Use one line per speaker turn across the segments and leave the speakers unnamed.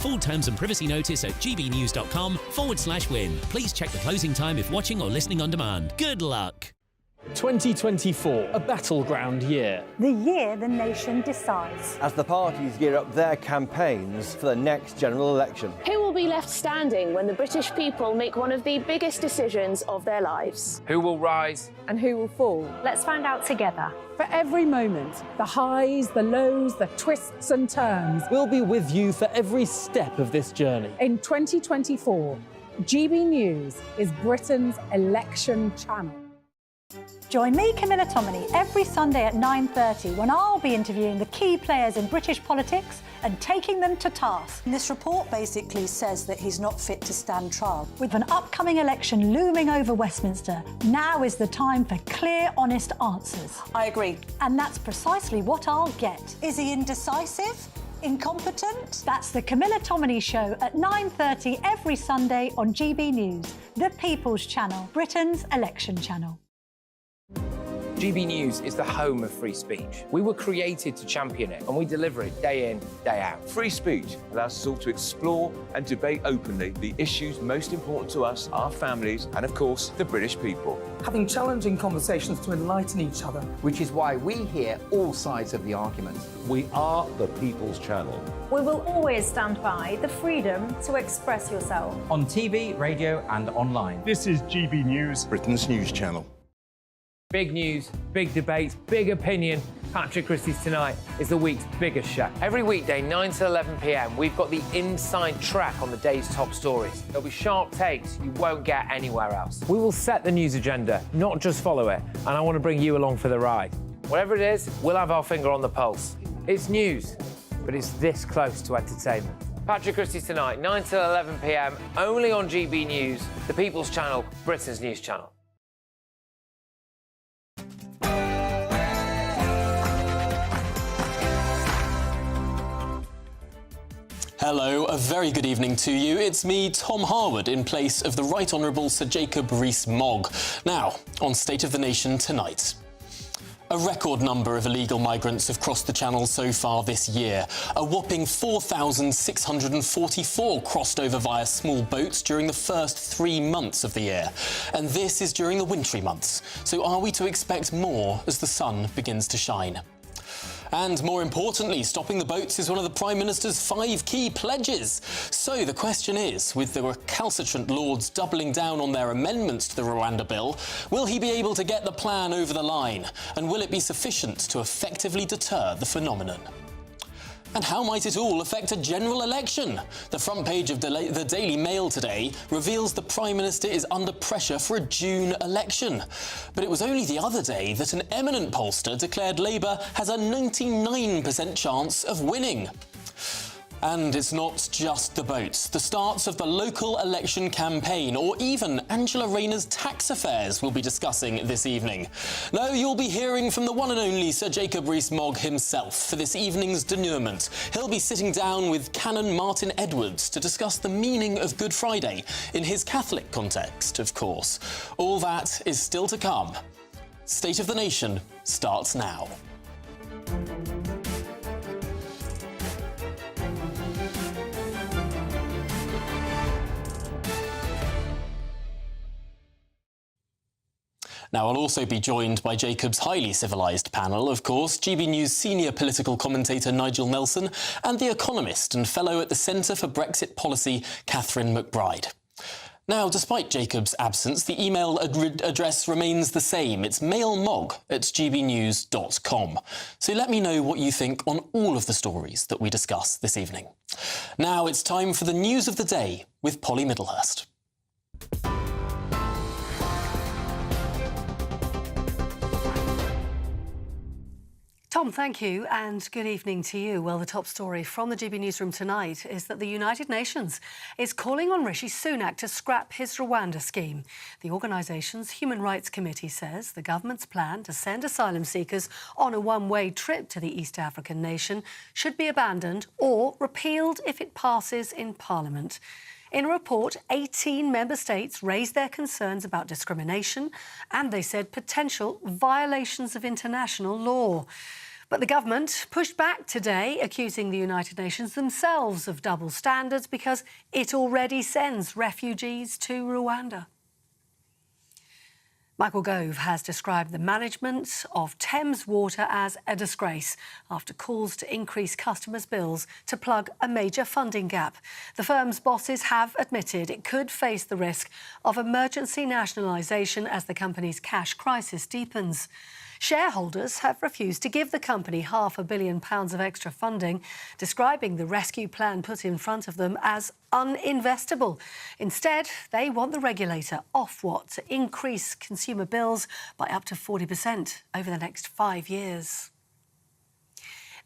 Full terms and privacy notice at gbnews.com/win. Please check the closing time if watching or listening on demand. Good luck.
2024, a battleground year.
The year the nation decides.
As the parties gear up their campaigns for the next general election.
Who will be left standing when the British people make one of the biggest decisions of their lives?
Who will rise?
And who will fall? Let's find out together.
For every moment, the highs, the lows, the twists and turns.
We'll be with you for every step of this journey.
In 2024, GB News is Britain's election channel.
Join me, Camilla Tominey, every Sunday at 9:30 when I'll be interviewing the key players in British politics and taking them to task.
This report basically says that he's not fit to stand trial.
With an upcoming election looming over Westminster, now is the time for clear, honest answers.
I agree.
And that's precisely what I'll get.
Is he indecisive? Incompetent?
That's the Camilla Tominey Show at 9:30 every Sunday on GB News, the People's Channel, Britain's election channel.
GB News is the home of free speech. We were created to champion it, and we deliver it day in, day out.
Free speech allows us all to explore and debate openly the issues most important to us, our families, and of course, the British people.
Having challenging conversations to enlighten each other.
Which is why we hear all sides of the argument.
We are the People's Channel.
We will always stand by the freedom to express yourself.
On TV, radio and online.
This is GB News,
Britain's news channel.
Big news, big debates, big opinion. Patrick Christie's Tonight is the week's biggest show. Every weekday, 9 to 11 p.m, we've got the inside track on the day's top stories. There'll be sharp takes you won't get anywhere else. We will set the news agenda, not just follow it, and I want to bring you along for the ride. Whatever it is, we'll have our finger on the pulse. It's news, but it's this close to entertainment. Patrick Christie's Tonight, 9 to 11 p.m, only on GB News, the People's Channel, Britain's news channel.
Hello, a very good evening to you. It's me, Tom Harwood, in place of the Right Honourable Sir Jacob Rees-Mogg. Now, on State of the Nation tonight. A record number of illegal migrants have crossed the Channel so far this year. A whopping 4,644 crossed over via small boats during the first 3 months of the year. And this is during the wintry months. So are we to expect more as the sun begins to shine? And more importantly, stopping the boats is one of the Prime Minister's 5 key pledges. So the question is, with the recalcitrant Lords doubling down on their amendments to the Rwanda bill, will he be able to get the plan over the line? And will it be sufficient to effectively deter the phenomenon? And how might it all affect a general election? The front page of the Daily Mail today reveals the Prime Minister is under pressure for a June election. But it was only the other day that an eminent pollster declared Labour has a 99% chance of winning. And it's not just the boats. The starts of the local election campaign, or even Angela Rayner's tax affairs, we'll be discussing this evening. No, you'll be hearing from the one and only Sir Jacob Rees-Mogg himself for this evening's denouement. He'll be sitting down with Canon Martin Edwards to discuss the meaning of Good Friday, in his Catholic context, of course. All that is still to come. State of the Nation starts now. Now, I'll also be joined by Jacob's highly civilised panel, of course, GB News senior political commentator Nigel Nelson and The Economist and fellow at the Centre for Brexit Policy, Catherine McBride. Now, despite Jacob's absence, the email address remains the same. It's mailmog@gbnews.com. So let me know what you think on all of the stories that we discuss this evening. Now it's time for the news of the day with Polly Middlehurst.
Tom, thank you, and good evening to you. Well, the top story from the GB Newsroom tonight is that the United Nations is calling on Rishi Sunak to scrap his Rwanda scheme. The organisation's Human Rights Committee says the government's plan to send asylum seekers on a one-way trip to the East African nation should be abandoned or repealed if it passes in Parliament. In a report, 18 member states raised their concerns about discrimination and they said potential violations of international law. But the government pushed back today, accusing the United Nations themselves of double standards because it already sends refugees to Rwanda. Michael Gove has described the management of Thames Water as a disgrace after calls to increase customers' bills to plug a major funding gap. The firm's bosses have admitted it could face the risk of emergency nationalisation as the company's cash crisis deepens. Shareholders have refused to give the company £500 million of extra funding, describing the rescue plan put in front of them as uninvestable. Instead, they want the regulator, Ofwat, to increase consumer bills by up to 40% over the next 5 years.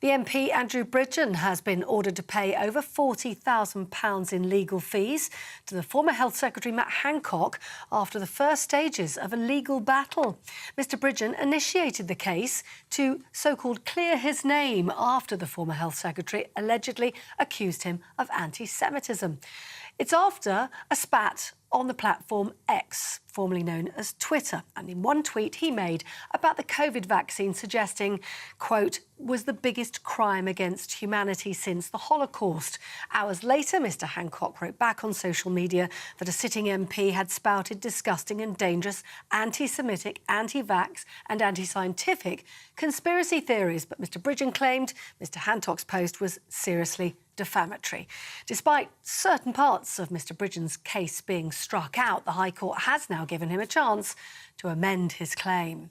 The MP Andrew Bridgen has been ordered to pay over £40,000 in legal fees to the former Health Secretary Matt Hancock after the first stages of a legal battle. Mr Bridgen initiated the case to so-called clear his name after the former Health Secretary allegedly accused him of anti-Semitism. It's after a spat on the platform X, formerly known as Twitter, and in one tweet he made about the COVID vaccine suggesting, quote, was the biggest crime against humanity since the Holocaust. Hours later, Mr Hancock wrote back on social media that a sitting MP had spouted disgusting and dangerous anti-Semitic, anti-vax and anti-scientific conspiracy theories, but Mr Bridgen claimed Mr Hancock's post was seriously defamatory. Despite certain parts of Mr Bridgen's case being struck out, the High Court has now given him a chance to amend his claim.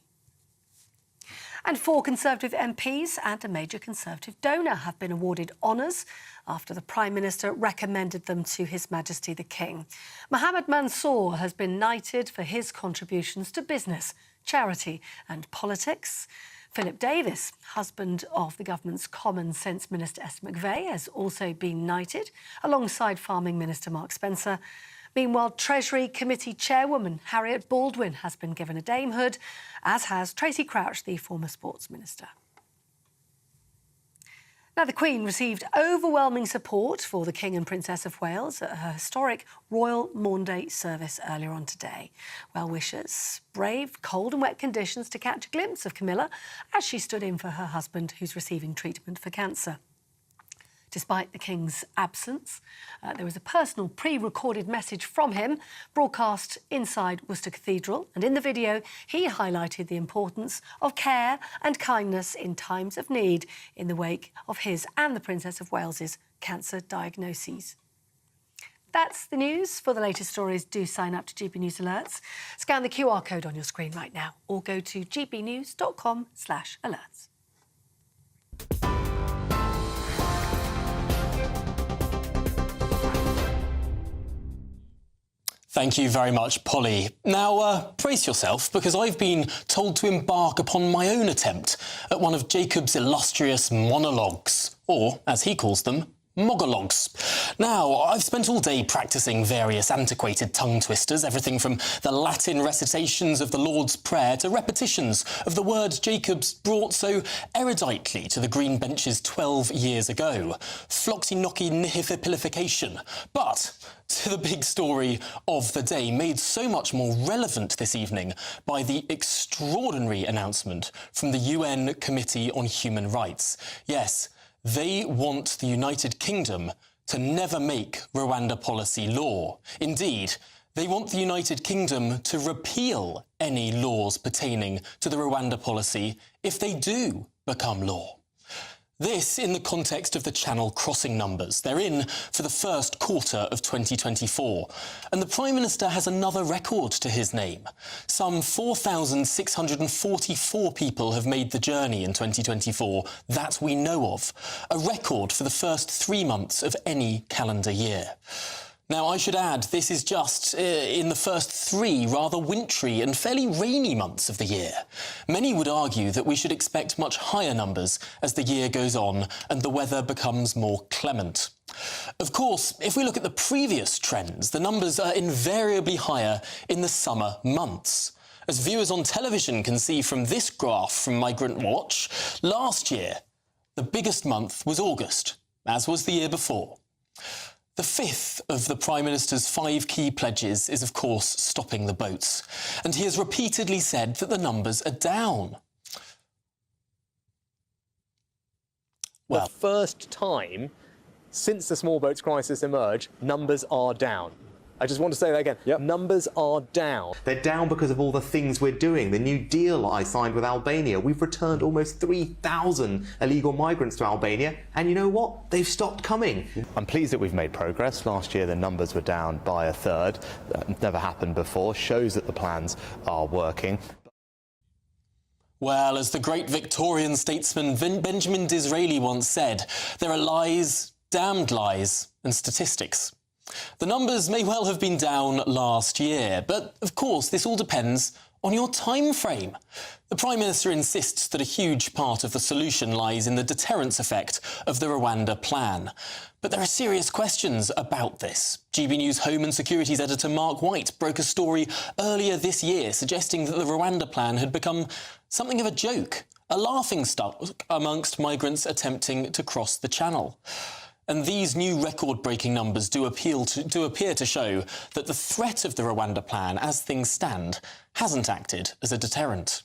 And 4 Conservative MPs and a major Conservative donor have been awarded honours after the Prime Minister recommended them to His Majesty the King. Mohammed Mansour has been knighted for his contributions to business, charity and politics. Philip Davis, husband of the government's Common Sense Minister Esther McVey, has also been knighted, alongside Farming Minister Mark Spencer. Meanwhile, Treasury Committee Chairwoman Harriet Baldwin has been given a damehood, as has Tracy Crouch, the former Sports Minister. Now, the Queen received overwhelming support for the King and Princess of Wales at her historic Royal Maunday service earlier on today. Well-wishers braved cold and wet conditions to catch a glimpse of Camilla as she stood in for her husband, who's receiving treatment for cancer. Despite the King's absence, there was a personal pre-recorded message from him broadcast inside Worcester Cathedral, and in the video he highlighted the importance of care and kindness in times of need in the wake of his and the Princess of Wales's cancer diagnoses. That's the news. For the latest stories, do sign up to GB News Alerts. Scan the QR code on your screen right now or go to gbnews.com/alerts.
Thank you very much, Polly. Now, brace yourself, because I've been told to embark upon my own attempt at one of Jacob's illustrious monologues, or, as he calls them, monologues. Now, I've spent all day practising various antiquated tongue twisters, everything from the Latin recitations of the Lord's Prayer to repetitions of the word Jacob's brought so eruditely to the green benches 12 years ago, floxy-nocky nihifipilification. But to the big story of the day, made so much more relevant this evening by the extraordinary announcement from the UN Committee on Human Rights. Yes, they want the United Kingdom to never make Rwanda policy law. Indeed, they want the United Kingdom to repeal any laws pertaining to the Rwanda policy if they do become law. This in the context of the Channel crossing numbers. They're in for the first quarter of 2024. And the Prime Minister has another record to his name. Some 4,644 people have made the journey in 2024 that we know of. A record for the first 3 months of any calendar year. Now, I should add, this is just in the first 3 rather wintry and fairly rainy months of the year. Many would argue that we should expect much higher numbers as the year goes on and the weather becomes more clement. Of course, if we look at the previous trends, the numbers are invariably higher in the summer months. As viewers on television can see from this graph from Migrant Watch, last year, the biggest month was August, as was the year before. The 5th of the Prime Minister's 5 key pledges is, of course, stopping the boats. And he has repeatedly said that the numbers are down.
the first time since the small boats crisis emerged, numbers are down. I just want to say that again. Yep. Numbers are down.
They're down because of all the things we're doing. The new deal I signed with Albania. We've returned almost 3,000 illegal migrants to Albania. And you know what? They've stopped coming.
I'm pleased that we've made progress. Last year, the numbers were down by a third. That never happened before. Shows that the plans are working.
Well, as the great Victorian statesman Benjamin Disraeli once said, there are lies, damned lies, and statistics. The numbers may well have been down last year, but of course this all depends on your time frame. The Prime Minister insists that a huge part of the solution lies in the deterrence effect of the Rwanda plan. But there are serious questions about this. GB News Home and Securities editor Mark White broke a story earlier this year suggesting that the Rwanda plan had become something of a joke, a laughingstock amongst migrants attempting to cross the Channel. And these new record-breaking numbers do appear to show that the threat of the Rwanda plan, as things stand, hasn't acted as a deterrent.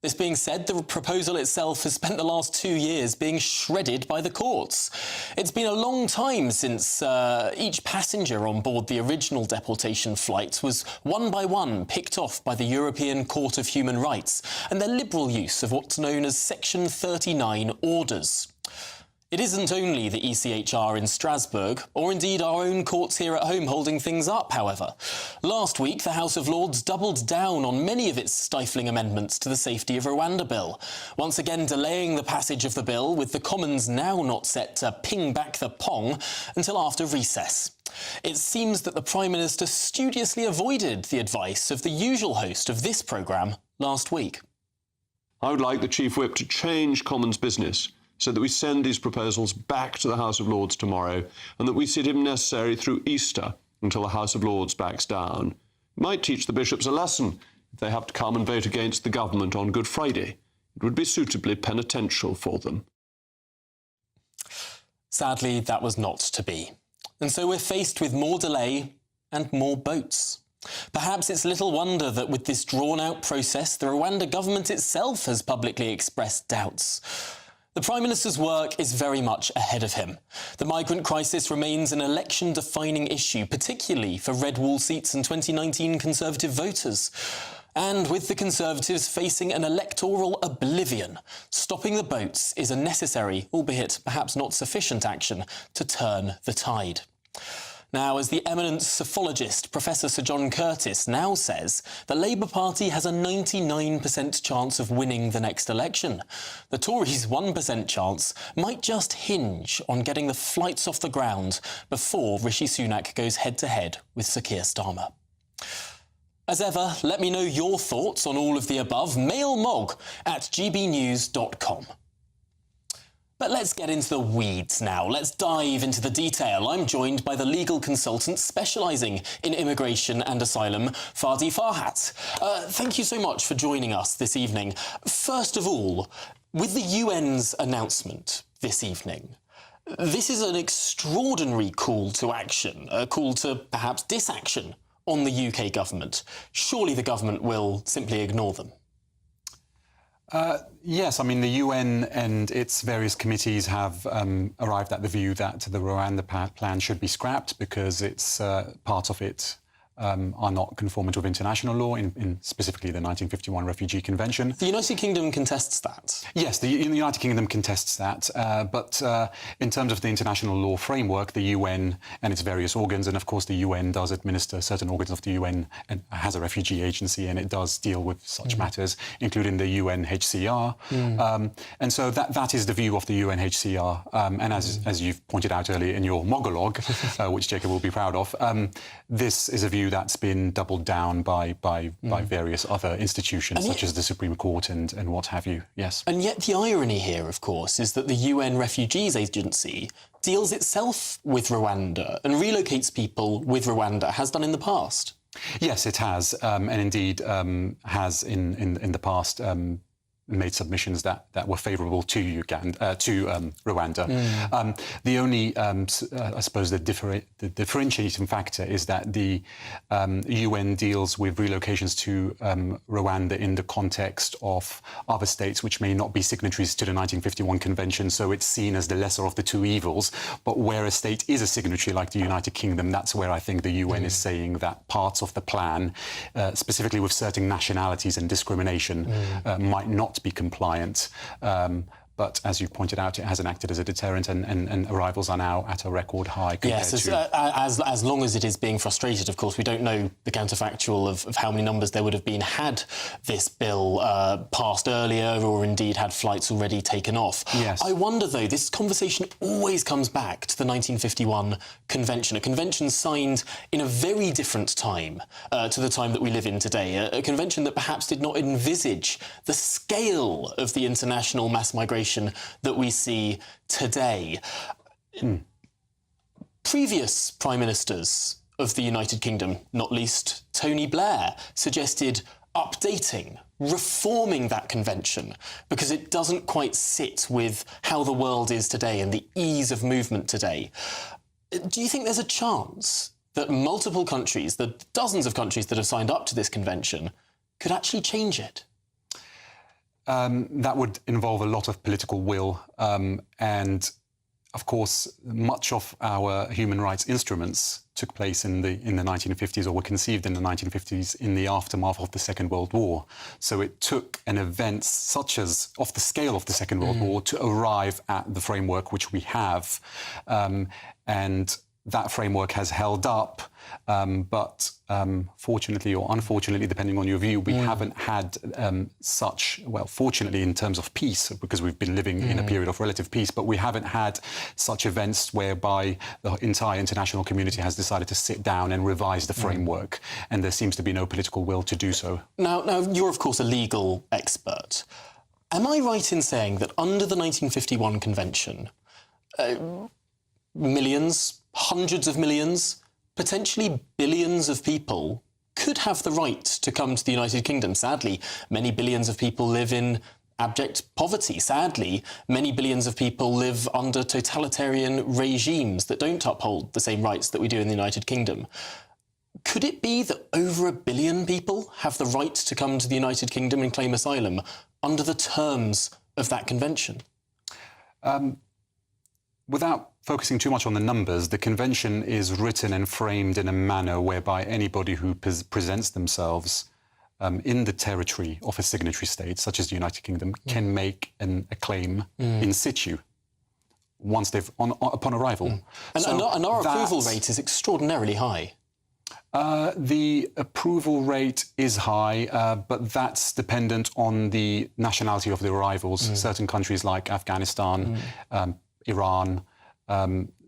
This being said, the proposal itself has spent the last 2 years being shredded by the courts. It's been a long time since each passenger on board the original deportation flight was one by one picked off by the European Court of Human Rights and their liberal use of what's known as Section 39 orders. It isn't only the ECHR in Strasbourg, or indeed our own courts here at home holding things up, however. Last week, the House of Lords doubled down on many of its stifling amendments to the Safety of Rwanda Bill, once again delaying the passage of the bill, with the Commons now not set to ping back the pong until after recess. It seems that the Prime Minister studiously avoided the advice of the usual host of this programme last week.
I would like the Chief Whip to change Commons business so that we send these proposals back to the House of Lords tomorrow and that we sit if necessary through Easter until the House of Lords backs down. It might teach the bishops a lesson if they have to come and vote against the government on Good Friday. It would be suitably penitential for them.
Sadly, that was not to be. And so we're faced with more delay and more boats. Perhaps it's little wonder that with this drawn-out process, the Rwanda government itself has publicly expressed doubts. The Prime Minister's work is very much ahead of him. The migrant crisis remains an election-defining issue, particularly for red wall seats and 2019 Conservative voters. And with the Conservatives facing an electoral oblivion, stopping the boats is a necessary, albeit perhaps not sufficient action to turn the tide. Now, as the eminent psephologist Professor Sir John Curtis now says, the Labour Party has a 99% chance of winning the next election. The Tories' 1% chance might just hinge on getting the flights off the ground before Rishi Sunak goes head-to-head with Sir Keir Starmer. As ever, let me know your thoughts on all of the above. Mail Mogg at gbnews.com. But let's get into the weeds now. Let's dive into the detail. I'm joined by the legal consultant specialising in immigration and asylum, Fadi Farhat. Thank you so much for joining us this evening. First of all, with the UN's announcement this evening, this is an extraordinary call to action, a call to perhaps disaction on the UK government. Surely the government will simply ignore them.
Yes, I mean, the UN and its various committees have arrived at the view that the Rwanda plan should be scrapped because it's part of it are not conformant with international law, in specifically the 1951 Refugee Convention.
The United Kingdom contests that?
Yes, the United Kingdom contests that, but in terms of the international law framework, the UN and its various organs, and of course the UN does administer certain organs of the UN and has a refugee agency, and it does deal with such matters, including the UNHCR. And so that is the view of the UNHCR, and as you've pointed out earlier in your monologue, which Jacob will be proud of, this is a view that's been doubled down by various other institutions, such as the Supreme Court and what have you, yes.
And yet the irony here, of course, is that the UN Refugees Agency deals itself with Rwanda and relocates people with Rwanda, has done in the past.
Yes, it has, and indeed has in the past made submissions that were favourable to Rwanda. The only, I suppose, the differentiating factor is that the UN deals with relocations to Rwanda in the context of other states which may not be signatories to the 1951 Convention, so it's seen as the lesser of the two evils. But where a state is a signatory, like the United Kingdom, that's where I think the UN is saying that parts of the plan, specifically with certain nationalities and discrimination, might not be compliant. But as you pointed out, it hasn't acted as a deterrent, and arrivals are now at a record high compared to...
as long as it is being frustrated, of course, we don't know the counterfactual of how many numbers there would have been had this bill passed earlier, or indeed had flights already taken off.
Yes.
I wonder, though, this conversation always comes back to the 1951 Convention, a convention signed in a very different time to the time that we live in today, a convention that perhaps did not envisage the scale of the international mass migration that we see today. Previous prime ministers of the United Kingdom, not least Tony Blair, suggested updating, reforming that convention because it doesn't quite sit with how the world is today and the ease of movement today. Do you think there's a chance that multiple countries, the dozens of countries that have signed up to this convention, could actually change it?
That would involve a lot of political will, and of course, much of our human rights instruments took place in the 1950s, or were conceived in the 1950s in the aftermath of the Second World War. So it took an event such as of the scale of the Second World War to arrive at the framework which we have, and that framework has held up, but fortunately or unfortunately, depending on your view, we haven't had such, well, fortunately in terms of peace, because we've been living in a period of relative peace, but we haven't had such events whereby the entire international community has decided to sit down and revise the framework, and there seems to be no political will to do so.
Now you're, of course, a legal expert. Am I right in saying that under the 1951 Convention, millions, hundreds of millions, potentially billions of people could have the right to come to the United Kingdom? Sadly, many billions of people live in abject poverty. Sadly, many billions of people live under totalitarian regimes that don't uphold the same rights that we do in the United Kingdom. Could it be that over 1 billion people have the right to come to the United Kingdom and claim asylum under the terms of that convention?
Without focusing too much on the numbers, the convention is written and framed in a manner whereby anybody who presents themselves in the territory of a signatory state, such as the United Kingdom, can make a claim in situ once they've upon arrival.
And our approval rate is extraordinarily high.
The approval rate is high, but that's dependent on the nationality of the arrivals. Certain countries like Afghanistan, Iran,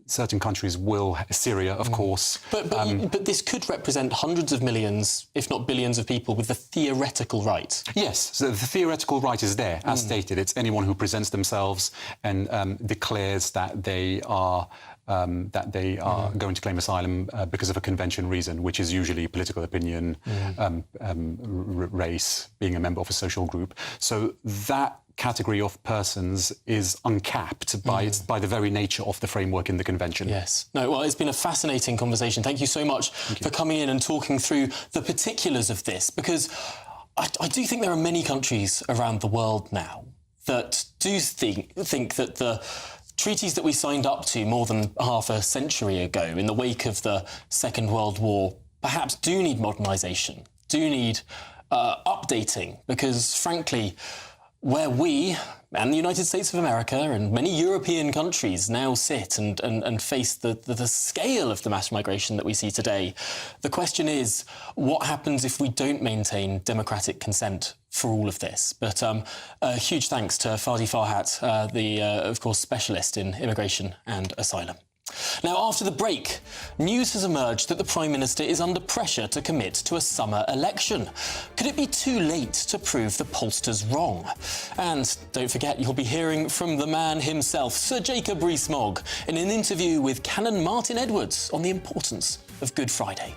certain countries will, Syria, of course.
But this could represent hundreds of millions, if not billions of people with the theoretical right.
Yes, so the theoretical right is there, as stated. It's anyone who presents themselves and declares that they are going to claim asylum because of a convention reason, which is usually political opinion, race, being a member of a social group. So that category of persons is uncapped by the very nature of the framework in the convention.
Yes. No, well, it's been a fascinating conversation. Thank you so much for coming in and talking through the particulars of this, because I do think there are many countries around the world now that do think that the treaties that we signed up to more than half a century ago in the wake of the Second World War perhaps do need modernisation, do need updating, because frankly, where we and the United States of America and many European countries now sit and face the scale of the mass migration that we see today, the question is, what happens if we don't maintain democratic consent for all of this? But a huge thanks to Fadi Farhat, the, of course, specialist in immigration and asylum. Now, after the break, news has emerged that the Prime Minister is under pressure to commit to a summer election. Could it be too late to prove the pollsters wrong? And don't forget, you'll be hearing from the man himself, Sir Jacob Rees-Mogg, in an interview with Canon Martin Edwards on the importance of Good Friday.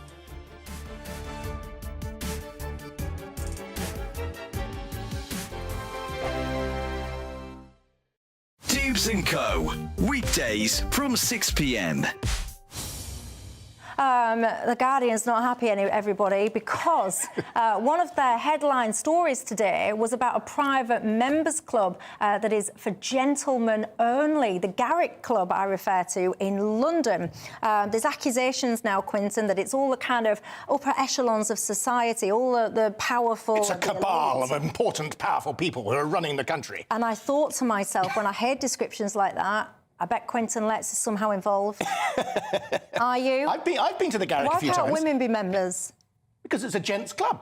Tubes & Co. Weekdays from 6 p.m.
The Guardian's not happy, everybody, because one of their headline stories today was about a private members club that is for gentlemen only, the Garrick Club I refer to in London. There's accusations now, Quinton, that it's all the kind of upper echelons of society, all the powerful...
It's a cabal of important, powerful people who are running the country.
And I thought to myself, when I heard descriptions like that, I bet Quinton Letts is somehow involved. Are you?
I've been to the Garrick a few times.
Why can't women be members?
Because it's a gents' club.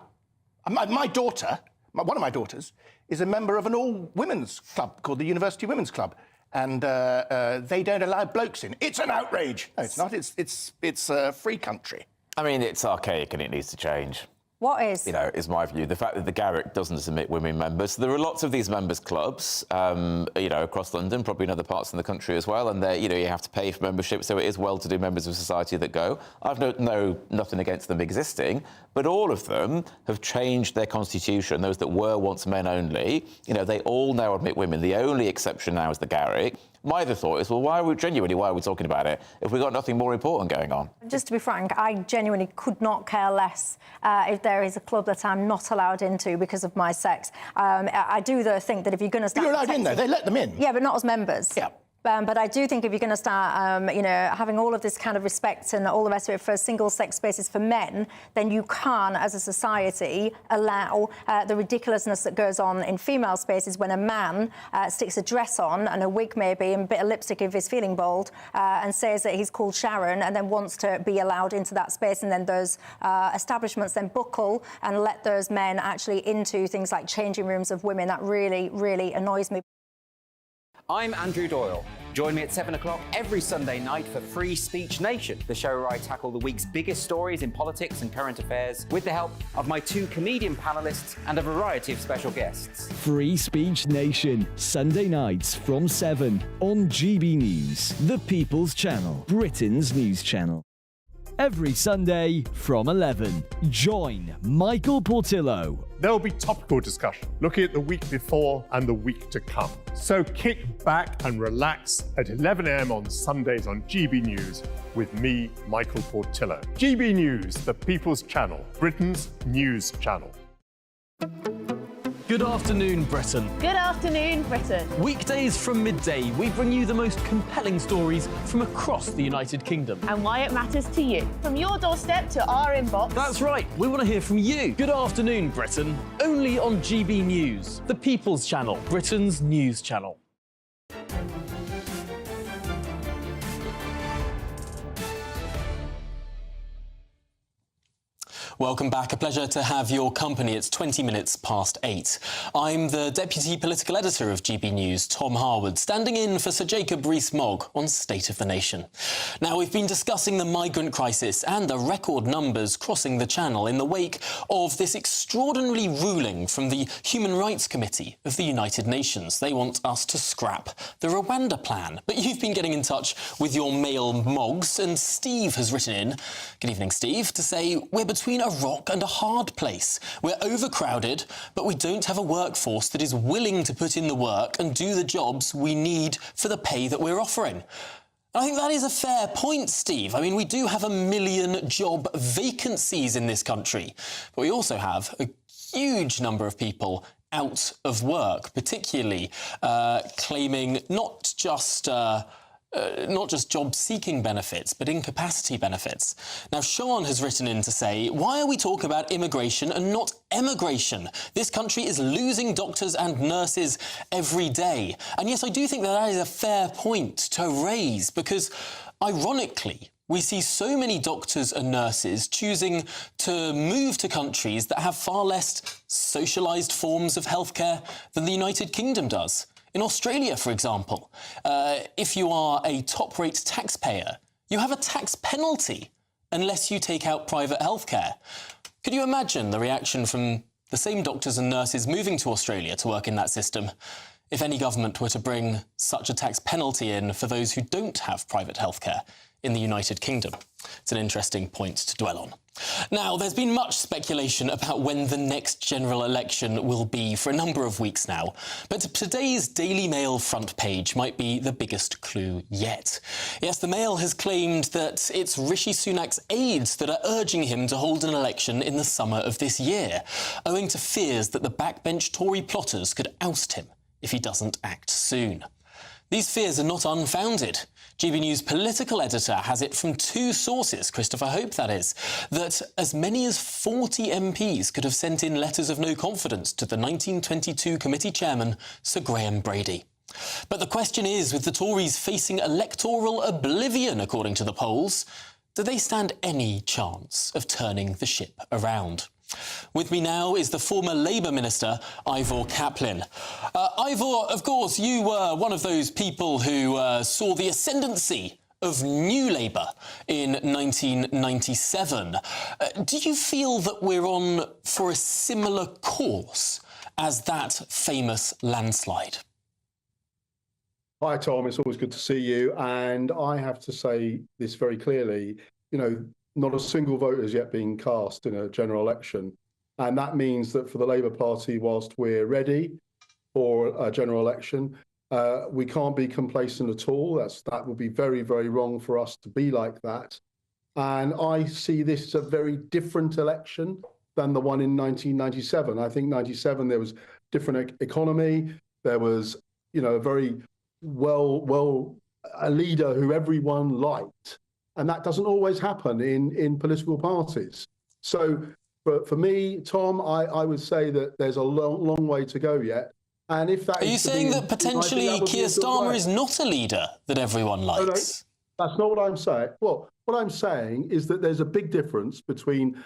My daughter, one of my daughters, is a member of an all-women's club called the University Women's Club, and they don't allow blokes in. It's an outrage. No, it's not. It's a free country.
I mean, it's archaic and it needs to change.
What is?
You know, is my view. The fact that the Garrick doesn't admit women members. There are lots of these members clubs, you know, across London, probably in other parts of the country as well, and you know, you have to pay for membership, so it is well-to-do members of society that go. I've nothing against them existing, but all of them have changed their constitution. Those that were once men only, you know, they all now admit women. The only exception now is the Garrick. My other thought is, well, why are we talking about it if we've got nothing more important going on?
Just to be frank, I genuinely could not care less if there is a club that I'm not allowed into because of my sex. I do, though, think that if you're going to start...
You're allowed in there. They let them in.
Yeah, but not as members.
Yeah.
But I do think if you're going to start, you know, having all of this kind of respect and all the rest of it for single-sex spaces for men, then you can't, as a society, allow the ridiculousness that goes on in female spaces when a man sticks a dress on and a wig maybe and a bit of lipstick if he's feeling bold and says that he's called Sharon and then wants to be allowed into that space, and then those establishments then buckle and let those men actually into things like changing rooms of women. That really, really annoys me.
I'm Andrew Doyle. Join me at 7 o'clock every Sunday night for Free Speech Nation, the show where I tackle the week's biggest stories in politics and current affairs with the help of my two comedian panellists and a variety of special guests.
Free Speech Nation, Sunday nights from 7 on GB News, the People's Channel, Britain's news channel. Every Sunday from 11, join Michael Portillo.
There will be topical discussion, looking at the week before and the week to come. So kick back and relax at 11 a.m. on Sundays on GB News with me, Michael Portillo. GB News, the People's Channel, Britain's news channel.
Good afternoon, Britain.
Good afternoon, Britain.
Weekdays from midday, we bring you the most compelling stories from across the United Kingdom.
And why it matters to you. From your doorstep to our inbox.
That's right, we want to hear from you. Good afternoon, Britain. Only on GB News, the People's Channel, Britain's news channel.
Welcome back. A pleasure to have your company. It's 20 minutes past 8. I'm the Deputy Political Editor of GB News, Tom Harwood, standing in for Sir Jacob Rees-Mogg on State of the Nation. Now, we've been discussing the migrant crisis and the record numbers crossing the Channel in the wake of this extraordinary ruling from the Human Rights Committee of the United Nations. They want us to scrap the Rwanda plan. But you've been getting in touch with your male Moggs, and Steve has written in, good evening, Steve, to say we're between a rock and a hard place. We're overcrowded, but we don't have a workforce that is willing to put in the work and do the jobs we need for the pay that we're offering. I think that is a fair point, Steve. I mean, we do have 1 million job vacancies in this country, but we also have a huge number of people out of work, particularly claiming not just job-seeking benefits, but incapacity benefits. Now, Sean has written in to say, why are we talking about immigration and not emigration? This country is losing doctors and nurses every day. And yes, I do think that is a fair point to raise, because, ironically, we see so many doctors and nurses choosing to move to countries that have far less socialised forms of healthcare than the United Kingdom does. In Australia, for example, if you are a top-rate taxpayer, you have a tax penalty unless you take out private healthcare. Could you imagine the reaction from the same doctors and nurses moving to Australia to work in that system if any government were to bring such a tax penalty in for those who don't have private healthcare in the United Kingdom? It's an interesting point to dwell on. Now, there's been much speculation about when the next general election will be for a number of weeks now, but today's Daily Mail front page might be the biggest clue yet. Yes, the Mail has claimed that it's Rishi Sunak's aides that are urging him to hold an election in the summer of this year, owing to fears that the backbench Tory plotters could oust him if he doesn't act soon. These fears are not unfounded. GB News political editor has it from two sources, Christopher Hope that is, that as many as 40 MPs could have sent in letters of no confidence to the 1922 committee chairman, Sir Graham Brady. But the question is, with the Tories facing electoral oblivion, according to the polls, do they stand any chance of turning the ship around? With me now is the former Labour Minister, Ivor Kaplan. Ivor, of course, you were one of those people who saw the ascendancy of New Labour in 1997. Do you feel that we're on for a similar course as that famous landslide?
Hi, Tom. It's always good to see you. And I have to say this very clearly, not a single vote has yet been cast in a general election. And that means that for the Labour Party, whilst we're ready for a general election, we can't be complacent at all. That would be very, very wrong for us to be like that. And I see this as a very different election than the one in 1997. I think 97, there was different economy. There was, a very a leader who everyone liked. And that doesn't always happen in political parties. So for me, Tom, I would say that there's a long way to go yet. And if that
Are you saying that potentially Keir Starmer is not a leader that everyone likes?
No, that's not what I'm saying. Well, what I'm saying is that there's a big difference between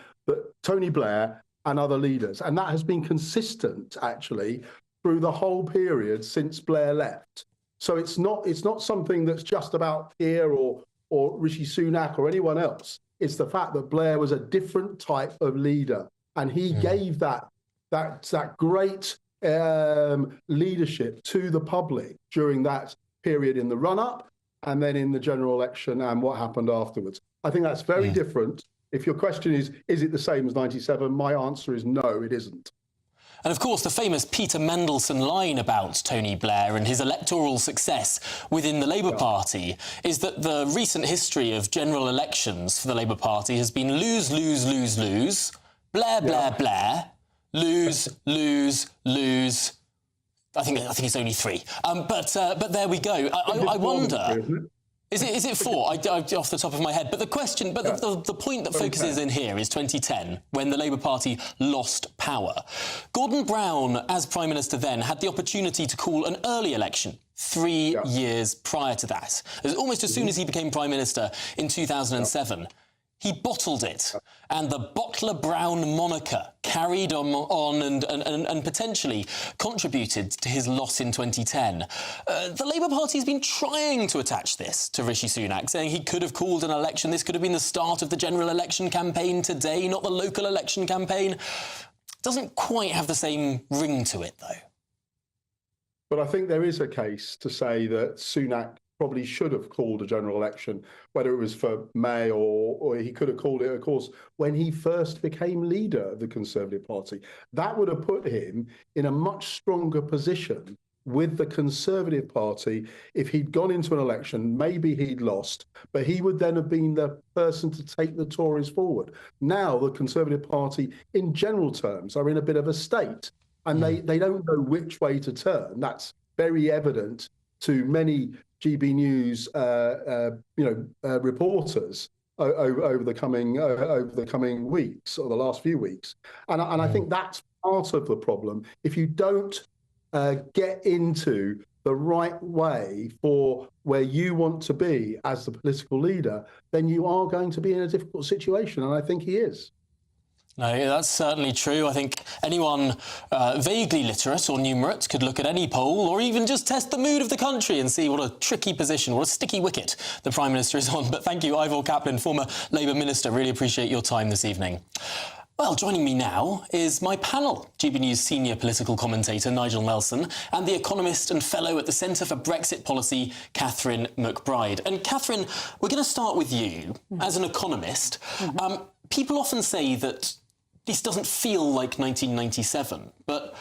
Tony Blair and other leaders. And that has been consistent, actually, through the whole period since Blair left. So it's not something that's just about Keir or Rishi Sunak or anyone else. It's the fact that Blair was a different type of leader, and he gave that great leadership to the public during that period in the run-up and then in the general election and what happened afterwards. I think that's very different. If your question is it the same as 97? My answer is no, it isn't.
And of course, the famous Peter Mandelson line about Tony Blair and his electoral success within the Labour Party is that the recent history of general elections for the Labour Party has been lose, lose, lose, lose, Blair, Blair, Blair, lose, lose, lose. I think it's only 3. But there we go. I wonder. Is it 4? Off the top of my head. But the question, the point that focuses in here is 2010, when the Labour Party lost power. Gordon Brown, as Prime Minister then, had the opportunity to call an early election 3 years prior to that. Almost as soon as he became Prime Minister in 2007. He bottled it, and the Bottler Brown moniker carried on and potentially contributed to his loss in 2010. The Labour Party has been trying to attach this to Rishi Sunak, saying he could have called an election. This could have been the start of the general election campaign today, not the local election campaign. Doesn't quite have the same ring to it, though.
But I think there is a case to say that Sunak probably should have called a general election, whether it was for May or he could have called it, of course, when he first became leader of the Conservative Party. That would have put him in a much stronger position with the Conservative Party. If he'd gone into an election, maybe he'd lost, but he would then have been the person to take the Tories forward. Now, the Conservative Party, in general terms, are in a bit of a state, and they don't know which way to turn. That's very evident to many GB News, reporters over the coming weeks or the last few weeks, and I think that's part of the problem. If you don't get into the right way for where you want to be as the political leader, then you are going to be in a difficult situation, and I think he is.
No, that's certainly true. I think anyone vaguely literate or numerate could look at any poll or even just test the mood of the country and see what a tricky position, what a sticky wicket the Prime Minister is on. But thank you, Ivor Kaplan, former Labour Minister. Really appreciate your time this evening. Well, joining me now is my panel, GB News senior political commentator Nigel Nelson and the economist and fellow at the Centre for Brexit Policy, Catherine McBride. And Catherine, we're going to start with you as an economist. people often say that this doesn't feel like 1997, but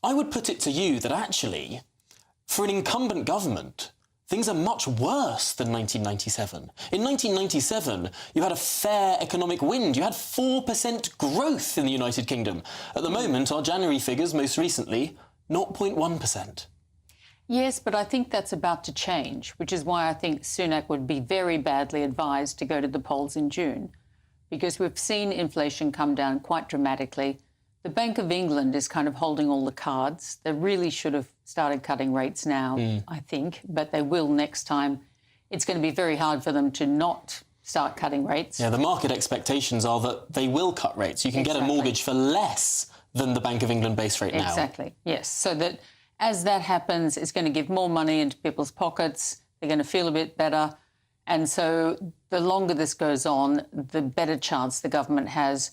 I would put it to you that actually, for an incumbent government, things are much worse than 1997. In 1997, you had a fair economic wind. You had 4% growth in the United Kingdom. At the moment, our January figures, most recently, 0.1%.
Yes, but I think that's about to change, which is why I think Sunak would be very badly advised to go to the polls in June, because we've seen inflation come down quite dramatically. The Bank of England is kind of holding all the cards. They really should have started cutting rates now, I think, but they will next time. It's going to be very hard for them to not start cutting rates.
Yeah, the market expectations are that they will cut rates. You can get a mortgage for less than the Bank of England base rate now.
Exactly, yes. So that as that happens, it's going to give more money into people's pockets. They're going to feel a bit better. And so the longer this goes on, the better chance the government has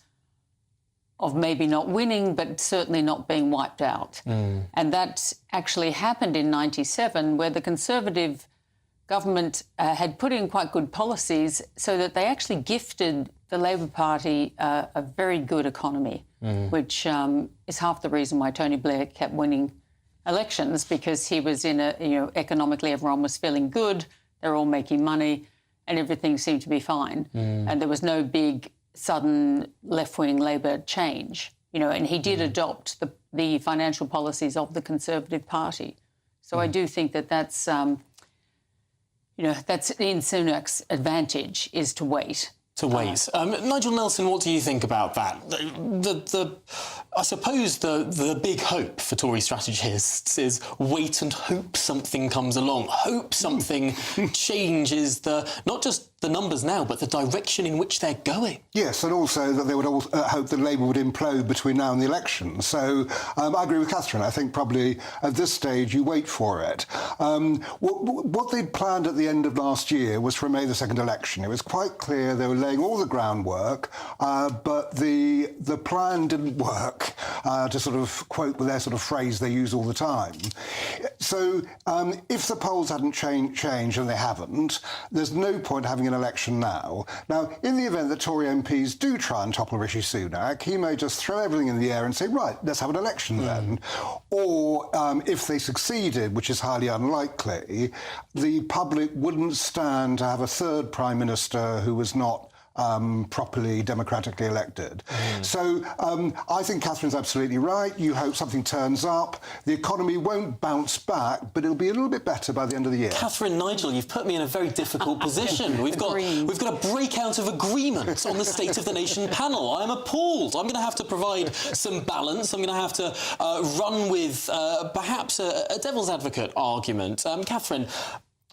of maybe not winning, but certainly not being wiped out. And that actually happened in 97, where the Conservative government had put in quite good policies so that they actually gifted the Labor Party a very good economy, which is half the reason why Tony Blair kept winning elections, because he was in a, economically everyone was feeling good, they're all making money, and everything seemed to be fine. And there was no big, sudden left-wing Labor change, and he did adopt the financial policies of the Conservative Party. So I do think that that's in Sunak's advantage, is to wait.
Nigel Nelson, what do you think about that? I suppose the big hope for Tory strategists is wait and hope something comes along, hope something changes not just the numbers now, but the direction in which they're going.
Yes, and also that they would hope that Labour would implode between now and the election. So I agree with Catherine. I think probably at this stage you wait for it. What they'd planned at the end of last year was for a May the 2nd election. It was quite clear they were laying all the groundwork, but the plan didn't work, to sort of quote their sort of phrase they use all the time. So if the polls hadn't changed, and they haven't, there's no point having an election now. Now, in the event that Tory MPs do try and topple Rishi Sunak, he may just throw everything in the air and say, right, let's have an election then. Or if they succeeded, which is highly unlikely, the public wouldn't stand to have a third Prime Minister who was not properly democratically elected. So I think Catherine's absolutely right. You hope something turns up. The economy won't bounce back, but it'll be a little bit better by the end of the year.
Catherine, Nigel, you've put me in a very difficult position. We've got a breakout of agreement on the State of the Nation panel. I am appalled. I'm going to have to provide some balance. I'm going to have to run with perhaps a devil's advocate argument. Catherine,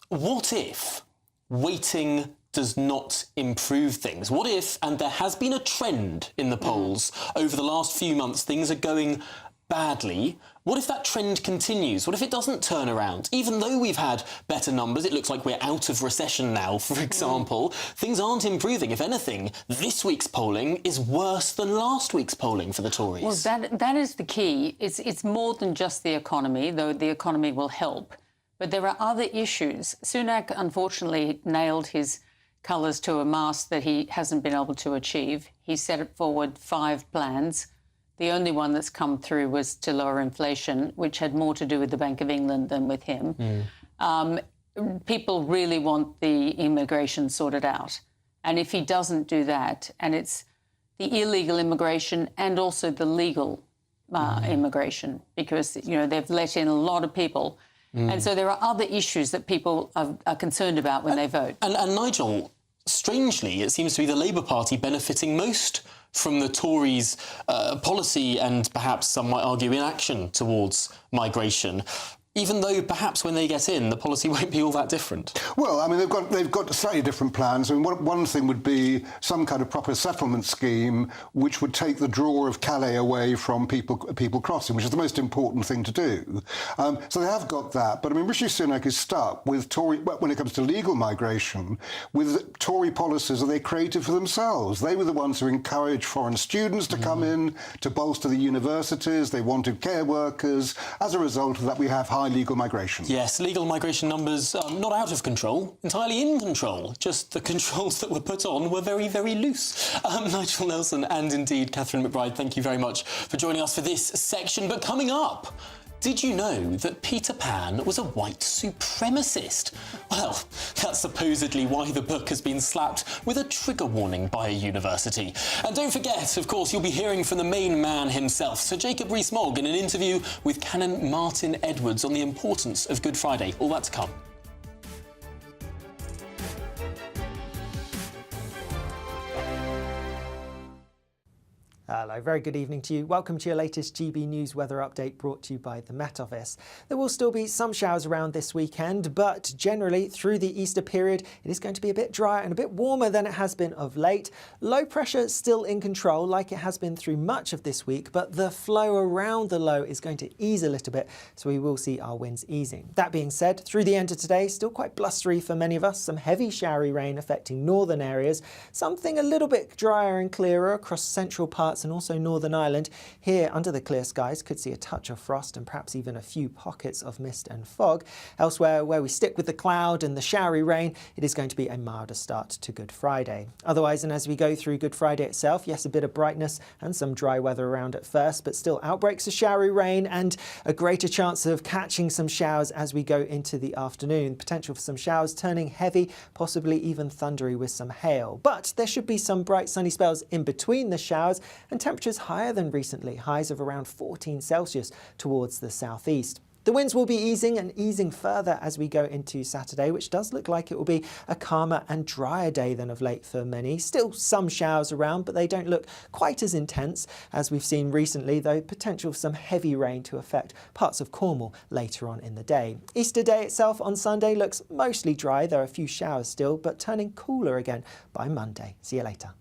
what if waiting does not improve things? What if, and there has been a trend in the polls over the last few months, things are going badly. What if that trend continues? What if it doesn't turn around? Even though we've had better numbers, it looks like we're out of recession now, for example, things aren't improving. If anything, this week's polling is worse than last week's polling for the Tories.
Well, that is the key. It's more than just the economy, though the economy will help. But there are other issues. Sunak, unfortunately, nailed his colours to a mast that he hasn't been able to achieve. He set forward 5 plans. The only one that's come through was to lower inflation, which had more to do with the Bank of England than with him. People really want the immigration sorted out. And if he doesn't do that, and it's the illegal immigration and also the legal immigration, because, they've let in a lot of people. And so there are other issues that people are concerned about when they vote.
And Nigel, strangely, it seems to be the Labour Party benefiting most from the Tories' policy and perhaps some might argue inaction towards migration, even though perhaps when they get in, the policy won't be all that different.
Well, I mean, they've got slightly different plans. I mean, one thing would be some kind of proper settlement scheme which would take the draw of Calais away from people crossing, which is the most important thing to do. So they have got that. But I mean, Rishi Sunak is stuck with when it comes to legal migration, with Tory policies that they created for themselves. They were the ones who encouraged foreign students to come in, to bolster the universities. They wanted care workers. As a result of that, we have high legal migration.
Yes, legal migration numbers not out of control, entirely in control. Just the controls that were put on were very, very loose. Nigel Nelson and indeed Catherine McBride, thank you very much for joining us for this section. But coming up, did you know that Peter Pan was a white supremacist? Well, that's supposedly why the book has been slapped with a trigger warning by a university. And don't forget, of course, you'll be hearing from the main man himself, Sir Jacob Rees-Mogg, in an interview with Canon Martin Edwards on the importance of Good Friday. All that to come.
Hello, very good evening to you. Welcome to your latest GB News weather update brought to you by the Met Office. There will still be some showers around this weekend, but generally through the Easter period, it is going to be a bit drier and a bit warmer than it has been of late. Low pressure still in control like it has been through much of this week, but the flow around the low is going to ease a little bit, so we will see our winds easing. That being said, through the end of today, still quite blustery for many of us, some heavy showery rain affecting northern areas, something a little bit drier and clearer across central parts and also Northern Ireland. Here, under the clear skies, could see a touch of frost and perhaps even a few pockets of mist and fog. Elsewhere, where we stick with the cloud and the showery rain, it is going to be a milder start to Good Friday. Otherwise, and as we go through Good Friday itself, yes, a bit of brightness and some dry weather around at first, but still outbreaks of showery rain and a greater chance of catching some showers as we go into the afternoon. Potential for some showers turning heavy, possibly even thundery with some hail. But there should be some bright sunny spells in between the showers, and temperatures higher than recently, highs of around 14 Celsius towards the southeast. The winds will be easing and easing further as we go into Saturday, which does look like it will be a calmer and drier day than of late for many. Still some showers around, but they don't look quite as intense as we've seen recently, though potential for some heavy rain to affect parts of Cornwall later on in the day. Easter Day itself on Sunday looks mostly dry. There are a few showers still, but turning cooler again by Monday. See you later.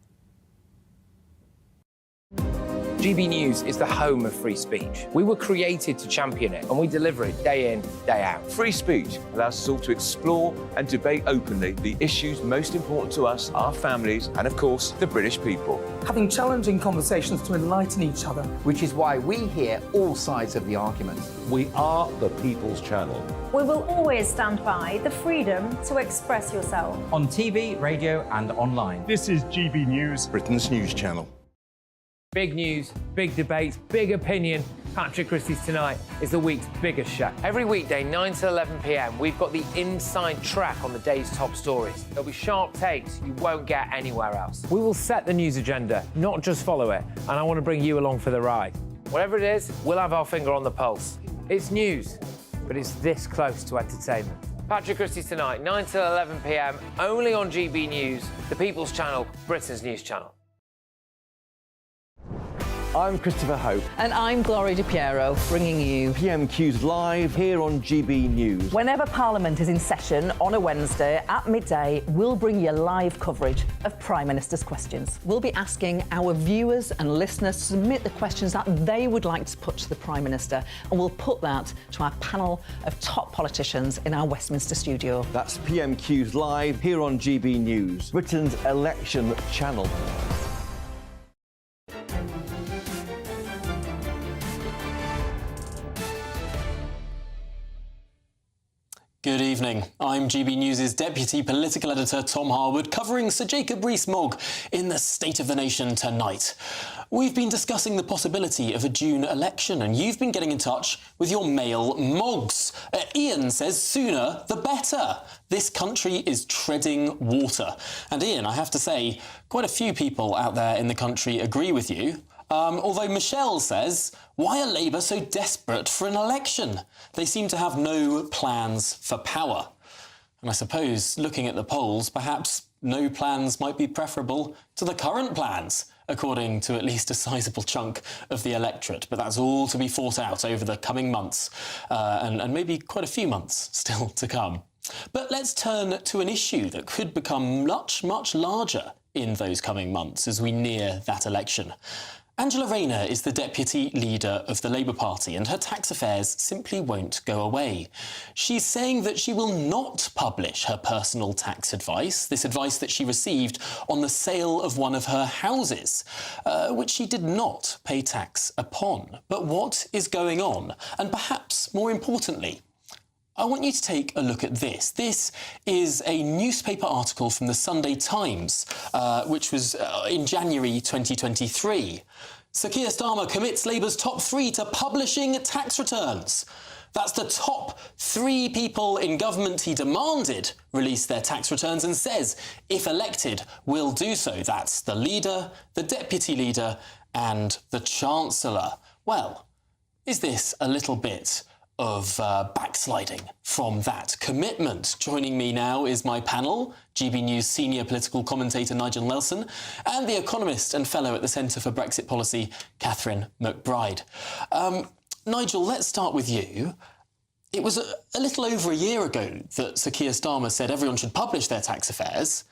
GB News is the home of free speech. We were created to champion it, and we deliver it day in, day out.
Free speech allows us all to explore and debate openly the issues most important to us, our families, and of course, the British people.
Having challenging conversations to enlighten each other.
Which is why we hear all sides of the argument.
We are the People's Channel.
We will always stand by the freedom to express yourself.
On TV, radio, and online.
This is GB News,
Britain's news channel.
Big news, big debates, big opinion. Patrick Christie's Tonight is the week's biggest show. Every weekday, 9 to 11 p.m, we've got the inside track on the day's top stories. There'll be sharp takes you won't get anywhere else. We will set the news agenda, not just follow it, and I want to bring you along for the ride. Whatever it is, we'll have our finger on the pulse. It's news, but it's this close to entertainment. Patrick Christie's Tonight, 9 to 11 p.m, only on GB News, the People's Channel, Britain's news channel.
I'm Christopher Hope.
And I'm Gloria Di Piero, bringing you
PMQ's live here on GB News.
Whenever Parliament is in session on a Wednesday at midday, we'll bring you live coverage of Prime Minister's questions. We'll be asking our viewers and listeners to submit the questions that they would like to put to the Prime Minister, and we'll put that to our panel of top politicians in our Westminster studio.
That's PMQ's live here on GB News, Britain's election channel.
Good evening. I'm GB News' Deputy Political Editor Tom Harwood, covering Sir Jacob Rees-Mogg in the State of the Nation tonight. We've been discussing the possibility of a June election, and you've been getting in touch with your male Moggs. Ian says sooner the better. This country is treading water. And Ian, I have to say, quite a few people out there in the country agree with you. Although Michelle says, why are Labour so desperate for an election? They seem to have no plans for power. And I suppose, looking at the polls, perhaps no plans might be preferable to the current plans, according to at least a sizable chunk of the electorate. But that's all to be fought out over the coming months, and maybe quite a few months still to come. But let's turn to an issue that could become much, much larger in those coming months as we near that election. Angela Rayner is the deputy leader of the Labour Party, and her tax affairs simply won't go away. She's saying that she will not publish her personal tax advice, this advice that she received on the sale of one of her houses, which she did not pay tax upon. But what is going on? And perhaps, more importantly, I want you to take a look at this. This is a newspaper article from the Sunday Times, which was in January 2023. Sir Keir Starmer commits Labour's top 3 to publishing tax returns. That's the top 3 people in government he demanded release their tax returns, and says, if elected, will do so. That's the leader, the deputy leader and the Chancellor. Well, is this a little bit of backsliding from that commitment? Joining me now is my panel, GB News senior political commentator Nigel Nelson and the economist and fellow at the Centre for Brexit Policy, Catherine McBride. Nigel, let's start with you. It was a little over a year ago that Sir Keir Starmer said everyone should publish their tax affairs.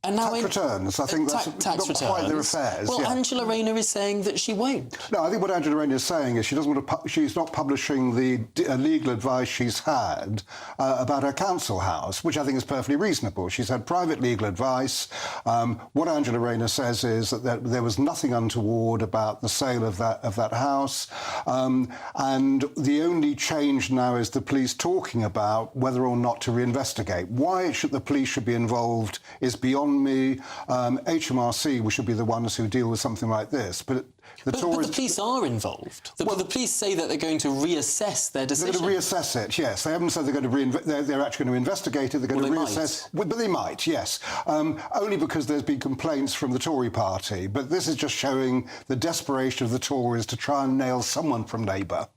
And now
tax returns, I think that's
tax
not quite their affairs.
Well,
yeah.
Angela Rayner is saying that she won't.
No, I think what Angela Rayner is saying is she doesn't want to. She's not publishing the legal advice she's had about her council house, which I think is perfectly reasonable. She's had private legal advice. What Angela Rayner says is that there was nothing untoward about the sale of that house, and the only change now is the police talking about whether or not to reinvestigate. Why the police should be involved is beyond me. HMRC, we should be the ones who deal with something like this. But the
police are involved. The police say that they're going to reassess their decision.
They're going to reassess it, yes. They haven't said they're going to they're actually going to investigate it. They're going to reassess. But they might, yes. Only because there's been complaints from the Tory party. But this is just showing the desperation of the Tories to try and nail someone from Labour.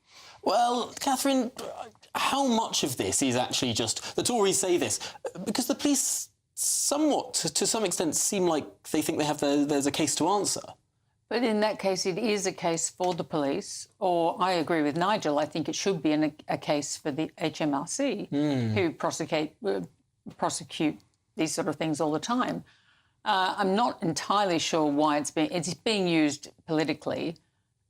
Well, Catherine, how much of this is actually just the Tories say this? Because the police somewhat, to some extent, seem like they think they have there's a case to answer.
But in that case, it is a case for the police, or I agree with Nigel, I think it should be a case for the HMRC, who prosecute these sort of things all the time. I'm not entirely sure why it's being used politically,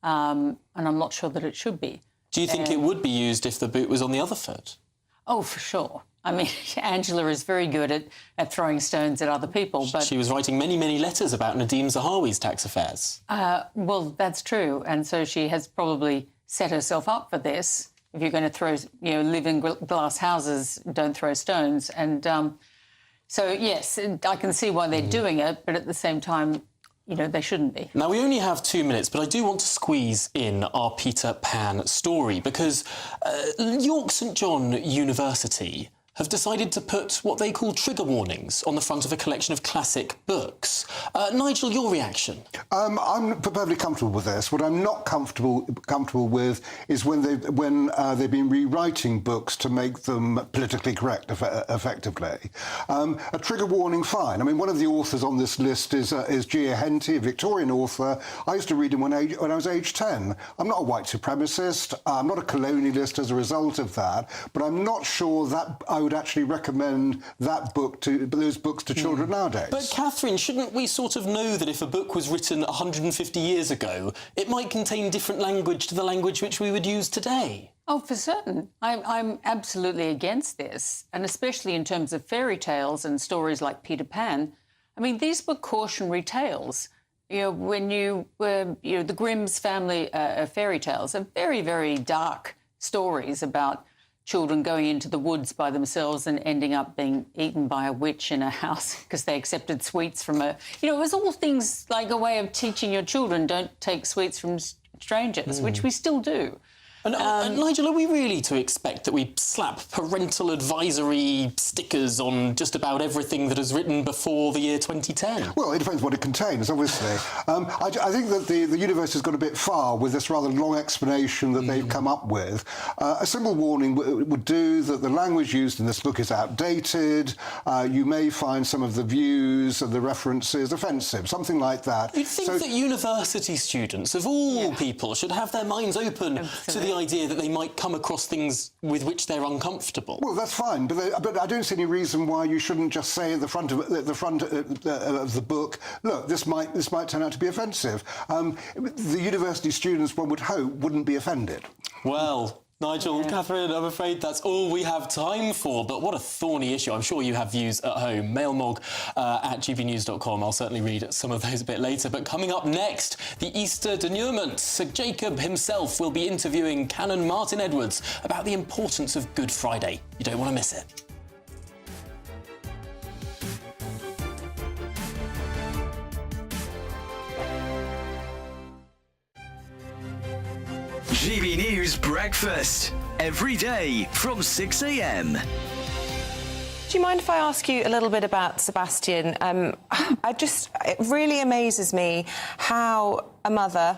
and I'm not sure that it should be.
Do you think it would be used if the boot was on the other foot?
Oh, for sure. I mean, Angela is very good at throwing stones at other people, but...
She was writing many, many letters about Nadeem Zahawi's tax affairs.
Well, that's true, and so she has probably set herself up for this. If you're going to throw, live in glass houses, don't throw stones. And so, yes, I can see why they're doing it, but at the same time, they shouldn't be.
Now, we only have 2 minutes, but I do want to squeeze in our Peter Pan story, because York St John University have decided to put what they call trigger warnings on the front of a collection of classic books. Nigel, your reaction?
I'm perfectly comfortable with this. What I'm not comfortable with is when they've been rewriting books to make them politically correct, effectively. A trigger warning, fine. I mean, one of the authors on this list is Gia Henty, a Victorian author. I used to read him when I was age 10. I'm not a white supremacist. I'm not a colonialist as a result of that. But I'm not sure that I would actually recommend those books to children nowadays.
But, Catherine, shouldn't we sort of know that if a book was written 150 years ago, it might contain different language to the language which we would use today?
Oh, for certain. I'm absolutely against this, and especially in terms of fairy tales and stories like Peter Pan. I mean, these were cautionary tales. When the Grimm's family fairy tales are very, very dark stories about children going into the woods by themselves and ending up being eaten by a witch in a house because they accepted sweets from a... it was all things like a way of teaching your children don't take sweets from strangers, which we still do.
And Nigel, are we really to expect that we slap parental advisory stickers on just about everything that is written before the year 2010?
Well, it depends what it contains, obviously. I think that the university's got a bit far with this rather long explanation that they've come up with. A simple warning would do that the language used in this book is outdated. You may find some of the views and the references offensive, something like that.
You'd think that university students, of all people, should have their minds open to the idea that they might come across things with which they're uncomfortable.
Well, that's fine, but I don't see any reason why you shouldn't just say at the front of the book, look, this might turn out to be offensive. The university students, one would hope, wouldn't be offended.
Well, Nigel, Catherine, I'm afraid that's all we have time for, but what a thorny issue. I'm sure you have views at home. Rees-Mogg at gbnews.com. I'll certainly read some of those a bit later. But coming up next, the Easter denouement. Sir Jacob himself will be interviewing Canon Martin Edwards about the importance of Good Friday. You don't want to miss it.
GB News Breakfast, every day from 6 a.m.
Do you mind if I ask you a little bit about Sebastian? It really amazes me how a mother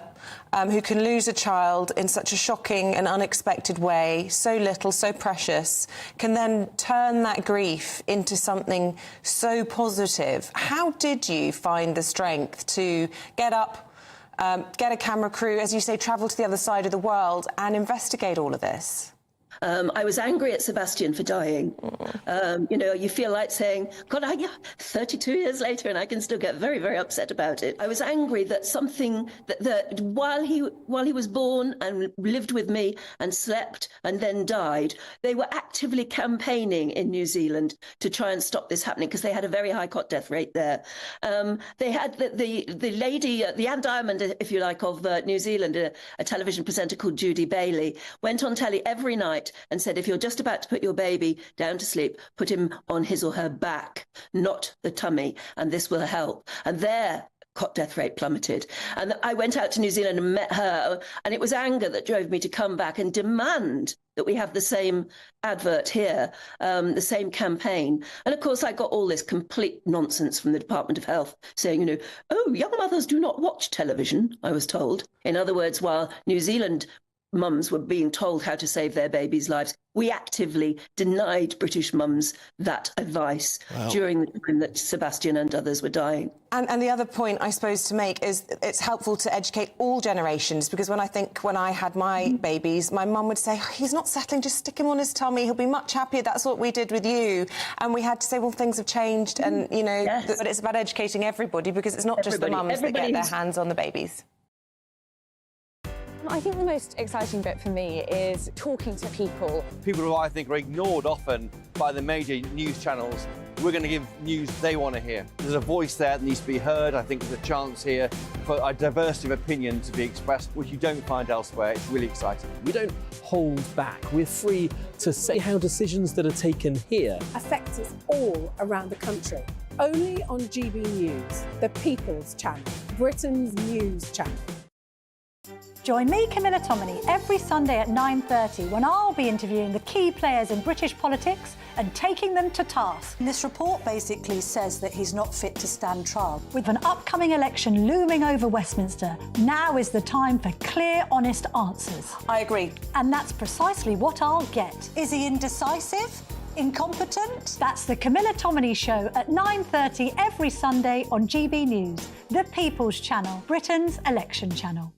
who can lose a child in such a shocking and unexpected way, so little, so precious, can then turn that grief into something so positive. How did you find the strength to get up, get a camera crew, as you say, travel to the other side of the world and investigate all of this?
I was angry at Sebastian for dying. You feel like saying, God, 32 years later and I can still get very, very upset about it. I was angry that something that while he was born and lived with me and slept and then died, they were actively campaigning in New Zealand to try and stop this happening because they had a very high cot death rate there. They had the lady, the Anne Diamond, if you like, of New Zealand, a television presenter called Judy Bailey, went on telly every night and said, if you're just about to put your baby down to sleep, put him on his or her back, not the tummy, and this will help. And their cot death rate plummeted. And I went out to New Zealand and met her, and it was anger that drove me to come back and demand that we have the same advert here, the same campaign. And of course, I got all this complete nonsense from the Department of Health saying, oh, young mothers do not watch television, I was told. In other words, while New Zealand mums were being told how to save their babies' lives, we actively denied British mums that advice during the time that Sebastian and others were dying.
And the other point I suppose to make is it's helpful to educate all generations, because when I had my babies, my mum would say, he's not settling, just stick him on his tummy, he'll be much happier. That's what we did with you. And we had to say, well, things have changed, and, but it's about educating everybody, because it's not just the mums that get their hands on the babies.
I think the most exciting bit for me is talking to people.
People who I think are ignored often by the major news channels. We're going to give news they want to hear. There's a voice there that needs to be heard. I think there's a chance here for a diversity of opinion to be expressed, which you don't find elsewhere. It's really exciting.
We don't hold back. We're free to say how decisions that are taken here
affect us all around the country. Only on GB News, the People's Channel, Britain's news channel.
Join me, Camilla Tominey, every Sunday at 9:30 when I'll be interviewing the key players in British politics and taking them to task.
This report basically says that he's not fit to stand trial.
With an upcoming election looming over Westminster, now is the time for clear, honest answers.
I agree.
And that's precisely what I'll get.
Is he indecisive? Incompetent?
That's the Camilla Tominey Show at 9:30 every Sunday on GB News, the People's Channel, Britain's election channel.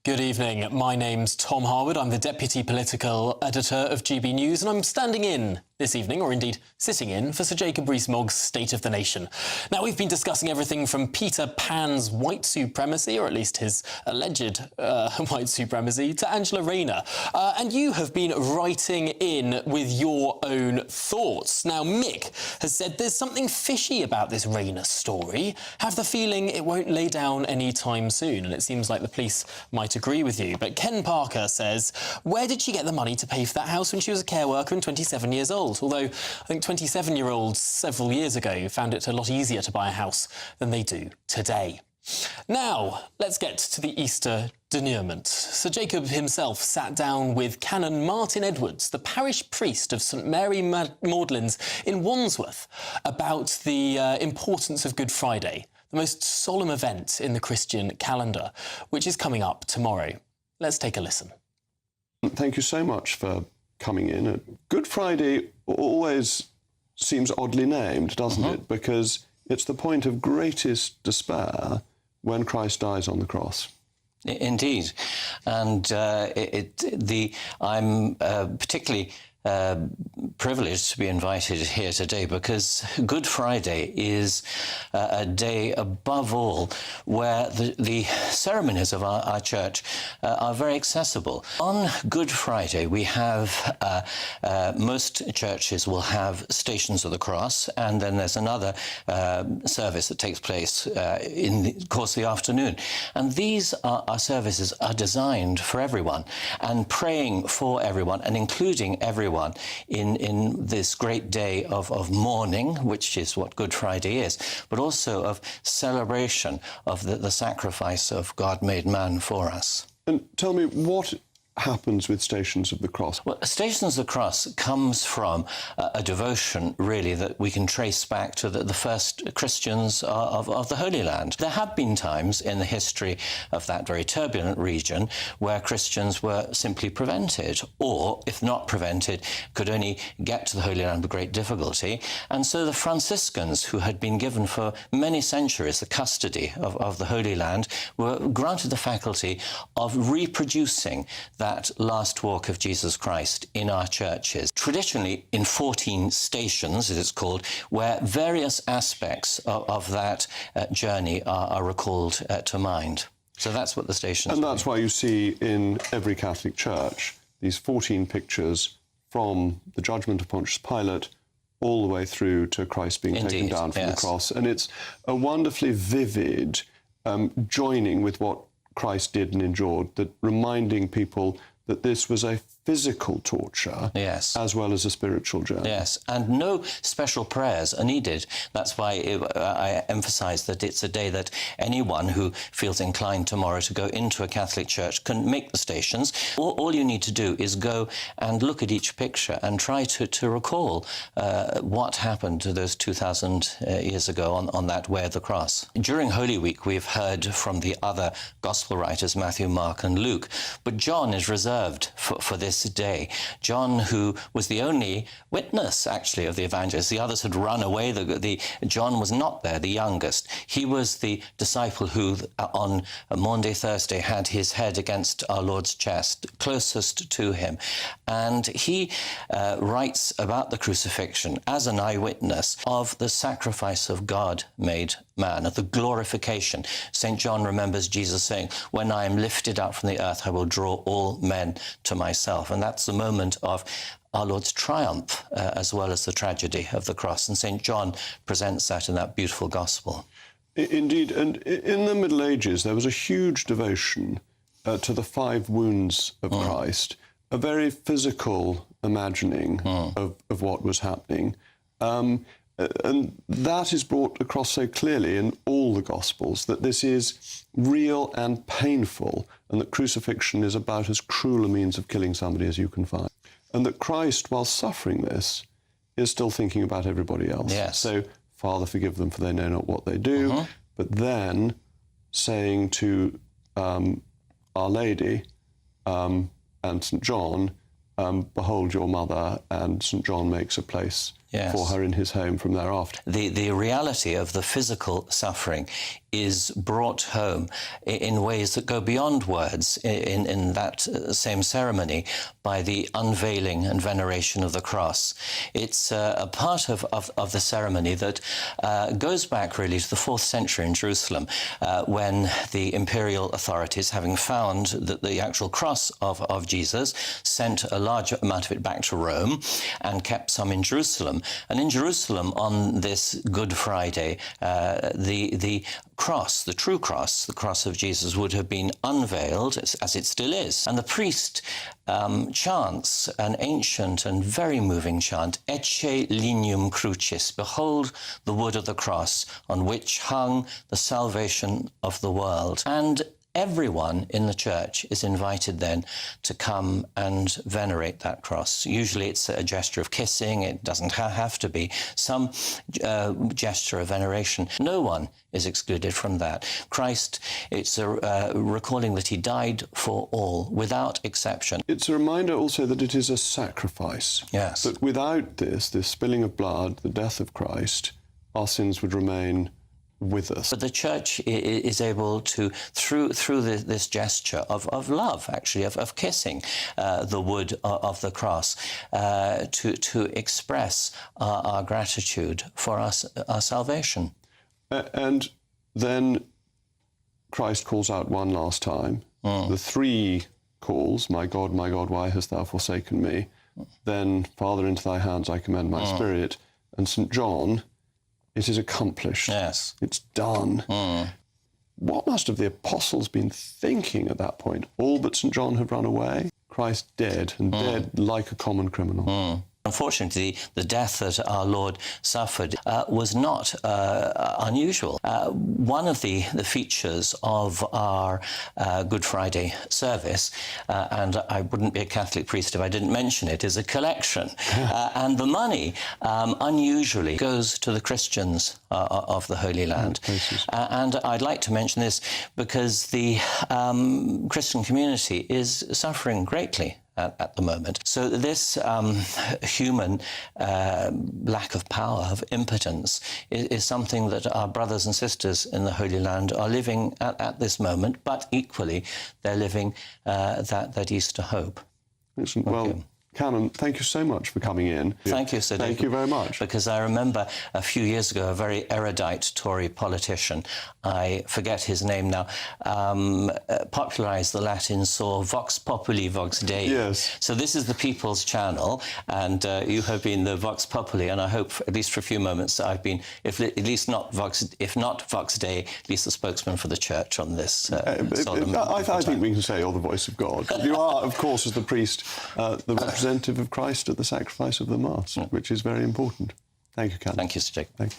Good evening. My name's Tom Harwood. I'm the Deputy Political Editor of GB News, and I'm standing in this evening, or indeed sitting in, for Sir Jacob Rees-Mogg's State of the Nation. Now, we've been discussing everything from Peter Pan's white supremacy, or at least his alleged white supremacy, to Angela Rayner. And you have been writing in with your own thoughts. Now, Mick has said there's something fishy about this Rayner story. Have the feeling it won't lay down anytime soon, and it seems like the police might agree with you. But Ken Parker says, where did she get the money to pay for that house when she was a care worker and 27 years old? Although I think 27-year-olds several years ago found it a lot easier to buy a house than they do today. Now, let's get to the Easter denouement. Sir Jacob himself sat down with Canon Martin Edwards, the parish priest of St Mary Magdalene's in Wandsworth, about the importance of Good Friday, the most solemn event in the Christian calendar, which is coming up tomorrow. Let's take a listen.
Thank you so much for coming in. Good Friday always seems oddly named, doesn't it? Because it's the point of greatest despair when Christ dies on the cross.
Indeed. And I'm particularly
privileged to be invited here today because Good Friday is a day above all where the ceremonies of our church are very accessible. On Good Friday we have most churches will have Stations of the Cross, and then there's another service that takes place in the course of the afternoon. And these our services are designed for everyone and praying for everyone and including everyone in this great day of mourning, which is what Good Friday is, but also of celebration of the sacrifice of God made man for us.
And tell me, what happens with Stations of the Cross?
Well, Stations of the Cross comes from a devotion, really, that we can trace back to the first Christians of the Holy Land. There have been times in the history of that very turbulent region where Christians were simply prevented, or, if not prevented, could only get to the Holy Land with great difficulty. And so the Franciscans, who had been given for many centuries the custody of the Holy Land, were granted the faculty of reproducing that last walk of Jesus Christ in our churches. Traditionally, in 14 stations, as it's called, where various aspects of that journey are recalled to mind. So that's what the stations
And that's
do.
why you see in every Catholic church these 14 pictures from the judgment of Pontius Pilate all the way through to Christ being taken down from the cross. And it's a wonderfully vivid joining with what Christ did and endured, that reminding people that this was a physical torture as well as a spiritual journey.
Yes, and no special prayers are needed. That's why I emphasise that it's a day that anyone who feels inclined tomorrow to go into a Catholic church can make the stations. All you need to do is go and look at each picture and try to recall what happened to those 2,000 years ago on that way of the cross. During Holy Week, we've heard from the other Gospel writers, Matthew, Mark and Luke, but John is reserved for this day. John, who was the only witness, actually, of the evangelists. The others had run away. John was not there, the youngest. He was the disciple who, on Maundy Thursday, had his head against our Lord's chest, closest to him. And he writes about the crucifixion as an eyewitness of the sacrifice of God made man, of the glorification. St. John remembers Jesus saying, "When I am lifted up from the earth, I will draw all men to myself." And that's the moment of our Lord's triumph, as well as the tragedy of the cross. And St. John presents that in that beautiful gospel.
Indeed, and in the Middle Ages, there was a huge devotion to the 5 wounds of Christ, a very physical imagining of what was happening. And that is brought across so clearly in all the Gospels, that this is real and painful, and that crucifixion is about as cruel a means of killing somebody as you can find. And that Christ, while suffering this, is still thinking about everybody else.
Yes.
So, Father, forgive them, for they know not what they do. But then saying to Our Lady and St. John, behold your mother, and St. John makes a place for her in his home from thereafter.
The reality of the physical suffering is brought home in ways that go beyond words in that same ceremony by the unveiling and veneration of the cross. It's a part of the ceremony that goes back really to the 4th century in Jerusalem, when the imperial authorities, having found that the actual cross of Jesus, sent a large amount of it back to Rome and kept some in Jerusalem. And in Jerusalem, on this Good Friday, the cross, the true cross, the cross of Jesus, would have been unveiled, as it still is. And the priest chants an ancient and very moving chant, Ecce lignum crucis, behold the wood of the cross on which hung the salvation of the world. And everyone in the church is invited then to come and venerate that cross. Usually it's a gesture of kissing. It doesn't have to be some gesture of veneration. No one is excluded from that. Christ, it's a recalling that he died for all, without exception.
It's a reminder also that it is a sacrifice.
Yes.
That without this spilling of blood, the death of Christ, our sins would remain with us.
But the church is able to, through this gesture of love, actually, of kissing the wood of the cross, to express our gratitude for our salvation.
And then Christ calls out one last time. The three calls, my God, why hast thou forsaken me? Then, Father, into thy hands I commend my spirit. And St. John, it is accomplished.
Yes.
It's done. What must have the apostles been thinking at that point? All but St. John have run away. Christ dead, and dead like a common criminal.
Unfortunately, the death that our Lord suffered was not unusual. One of the features of our Good Friday service, and I wouldn't be a Catholic priest if I didn't mention it, is a collection. And the money, unusually, goes to the Christians of the Holy Land. And I'd like to mention this because the Christian community is suffering greatly at the moment. So this human lack of power, of impotence, is something that our brothers and sisters in the Holy Land are living at this moment, but equally they're living that Easter hope.
Excellent. Well, Canon, thank you so much for coming in.
Thank you, Sir Jacob.
Thank you very much.
Because I remember a few years ago, a very erudite Tory politician, I forget his name now, popularised the Latin saw Vox Populi, Vox Dei.
Yes.
So this is the People's Channel, and you have been the Vox Populi, and I hope, at least for a few moments, I've been, if not Vox Dei, at least the spokesman for the Church on this solemn
I think we can say you're the voice of God. You are, of course, as the priest, the representative of Christ at the sacrifice of the Mass, which is very important. Thank you, Canon.
Thank you, Sir Jacob.
Thank you.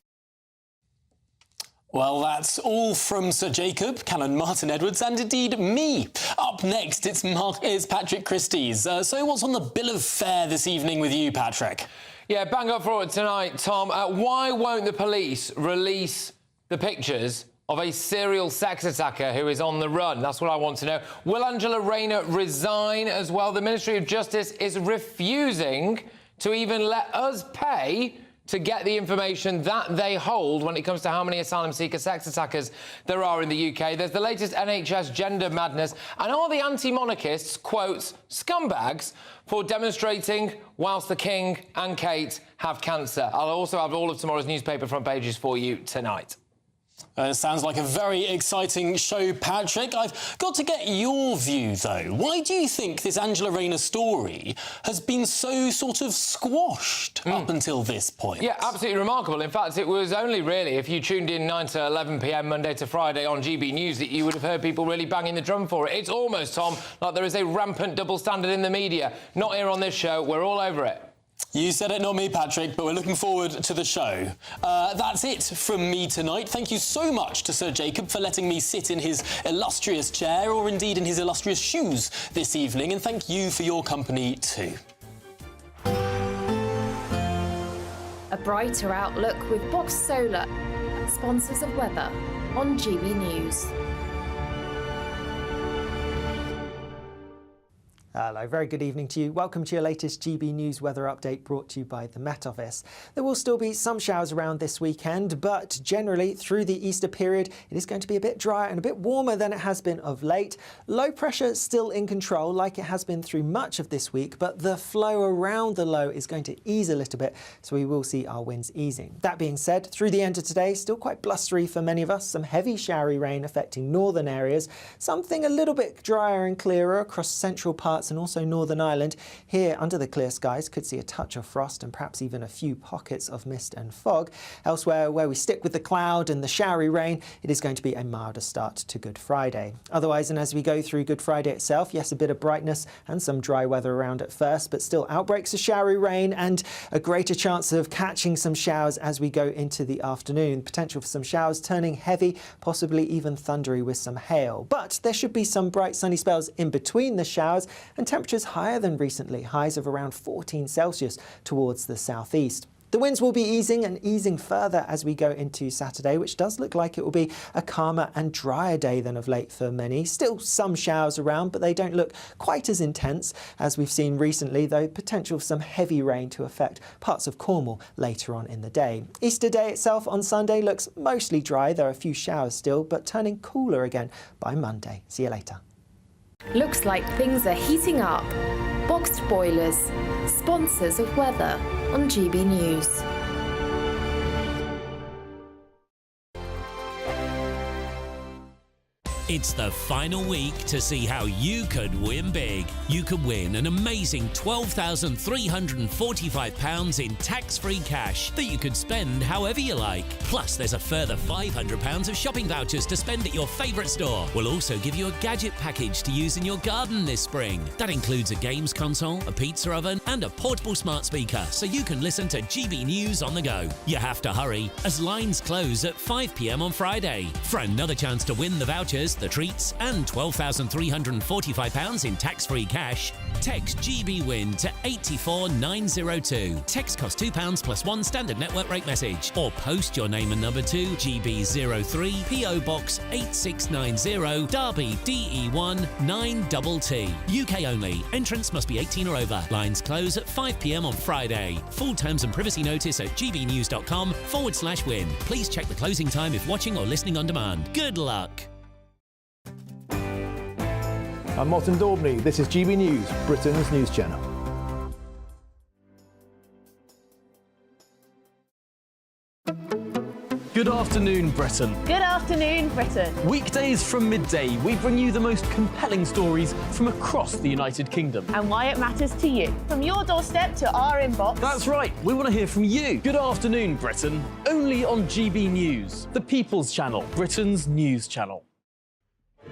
Well, that's all from Sir Jacob, Canon Martin Edwards, and indeed me. Up next, it's Patrick Christie's. So what's on the bill of fare this evening with you, Patrick?
Yeah, bang up for it tonight, Tom. Why won't the police release the pictures of a serial sex attacker who is on the run? That's what I want to know. Will Angela Rayner resign as well? The Ministry of Justice is refusing to even let us pay to get the information that they hold when it comes to how many asylum seeker sex attackers there are in the UK. There's the latest NHS gender madness. And are the anti-monarchists, quotes, scumbags for demonstrating whilst the King and Kate have cancer? I'll also have all of tomorrow's newspaper front pages for you tonight.
It sounds like a very exciting show, Patrick. I've got to get your view, though. Why do you think this Angela Rayner story has been so sort of squashed up until this point?
Yeah, absolutely remarkable. In fact, it was only really if you tuned in 9 to 11 p.m. Monday to Friday on GB News that you would have heard people really banging the drum for it. It's almost, Tom, like there is a rampant double standard in the media. Not here on this show. We're all over it.
You said it, not me, Patrick, but we're looking forward to the show. That's it from me tonight. Thank you so much to Sir Jacob for letting me sit in his illustrious chair, or indeed in his illustrious shoes this evening, and thank you for your company too.
A brighter outlook with Box Solar, sponsors of weather on GB News.
Hello, very good evening to you. Welcome to your latest GB News weather update brought to you by the Met Office. There will still be some showers around this weekend, but generally through the Easter period, it is going to be a bit drier and a bit warmer than it has been of late. Low pressure still in control like it has been through much of this week, but the flow around the low is going to ease a little bit, so we will see our winds easing. That being said, through the end of today, still quite blustery for many of us, some heavy showery rain affecting northern areas, something a little bit drier and clearer across central parts and also Northern Ireland. Here, under the clear skies, could see a touch of frost and perhaps even a few pockets of mist and fog. Elsewhere, where we stick with the cloud and the showery rain, it is going to be a milder start to Good Friday. Otherwise, and as we go through Good Friday itself, yes, a bit of brightness and some dry weather around at first, but still outbreaks of showery rain and a greater chance of catching some showers as we go into the afternoon. Potential for some showers turning heavy, possibly even thundery with some hail. But there should be some bright sunny spells in between the showers, and temperatures higher than recently, highs of around 14 Celsius towards the southeast. The winds will be easing and easing further as we go into Saturday, which does look like it will be a calmer and drier day than of late for many. Still some showers around, but they don't look quite as intense as we've seen recently, though potential for some heavy rain to affect parts of Cornwall later on in the day. Easter Day itself on Sunday looks mostly dry. There are a few showers still, but turning cooler again by Monday. See you later.
Looks like things are heating up. Boxed boilers, sponsors of weather on GB News.
It's the final week to see how you could win big. You could win an amazing £12,345 in tax-free cash that you could spend however you like. Plus, there's a further £500 of shopping vouchers to spend at your favourite store. We'll also give you a gadget package to use in your garden this spring. That includes a games console, a pizza oven and a portable smart speaker, so you can listen to GB News on the go. You have to hurry, as lines close at 5 p.m. on Friday. For another chance to win the vouchers, the treats and £12,345 in tax-free cash, text GBWIN to 84902. Text costs £2 plus one standard network rate message, or post your name and number to GB03 PO Box 8690 Derby DE1 9TT. UK only. Entrance must be 18 or over. Lines close at 5 p.m. on Friday. Full terms and privacy notice at gbnews.com/win. Please check the closing time if watching or listening on demand. Good luck.
I'm Martin Daubney. This is GB News, Britain's news channel. Good afternoon, Britain.
Good afternoon, Britain.
Weekdays from midday, we bring you the most compelling stories from across the United Kingdom.
And why it matters to you. From your doorstep to our inbox.
That's right, we want to hear from you. Good afternoon, Britain. Only on GB News, the People's Channel, Britain's news channel.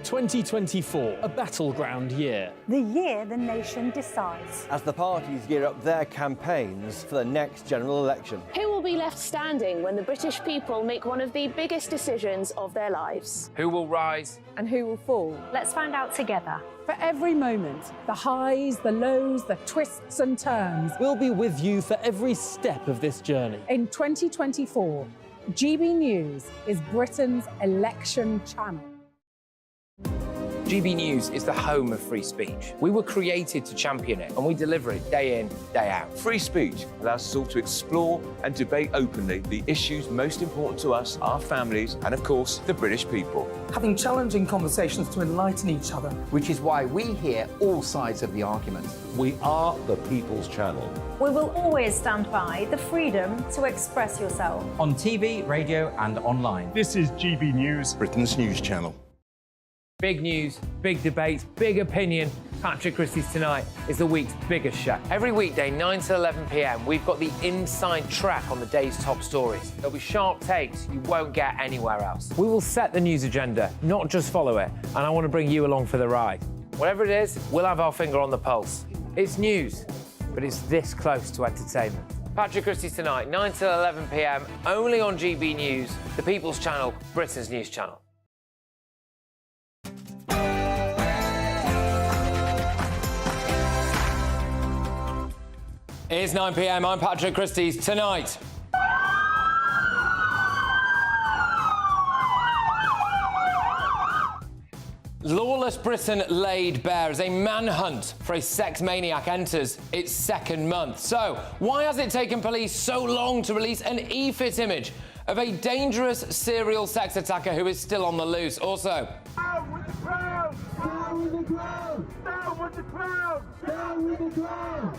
2024, a battleground year.
The year the nation decides.
As the parties gear up their campaigns for the next general election.
Who will be left standing when the British people make one of the biggest decisions of their lives?
Who will rise?
And who will fall?
Let's find out together.
For every moment, the highs, the lows, the twists and turns.
We'll be with you for every step of this journey.
In 2024, GB News is Britain's election channel.
GB News is the home of free speech. We were created to champion it, and we deliver it day in, day out.
Free speech allows us all to explore and debate openly the issues most important to us, our families, and of course, the British people.
Having challenging conversations to enlighten each other.
Which is why we hear all sides of the argument.
We are the People's Channel.
We will always stand by the freedom to express yourself.
On TV, radio and online.
This is GB News, Britain's news channel.
Big news, big debates, big opinion. Patrick Christie's Tonight is the week's biggest show. Every weekday, 9 to 11 p.m, we've got the inside track on the day's top stories. There'll be sharp takes you won't get anywhere else. We will set the news agenda, not just follow it, and I want to bring you along for the ride. Whatever it is, we'll have our finger on the pulse. It's news, but it's this close to entertainment. Patrick Christie's Tonight, 9 to 11 p.m, only on GB News, the People's Channel, Britain's news channel. It's 9 p.m. I'm Patrick Christie's Tonight. Lawless Britain laid bare as a manhunt for a sex maniac enters its second month. So, why has it taken police so long to release an e-fit image of a dangerous serial sex attacker who is still on the loose? Also, down with the crowd! Down with the crowd! Down with the crowd! Down with the crowd!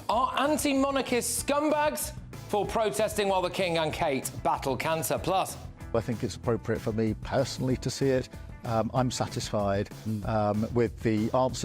Are anti-monarchist scumbags for protesting while the King and Kate battle cancer? Plus,
I think it's appropriate for me personally to see it. I'm satisfied with the answers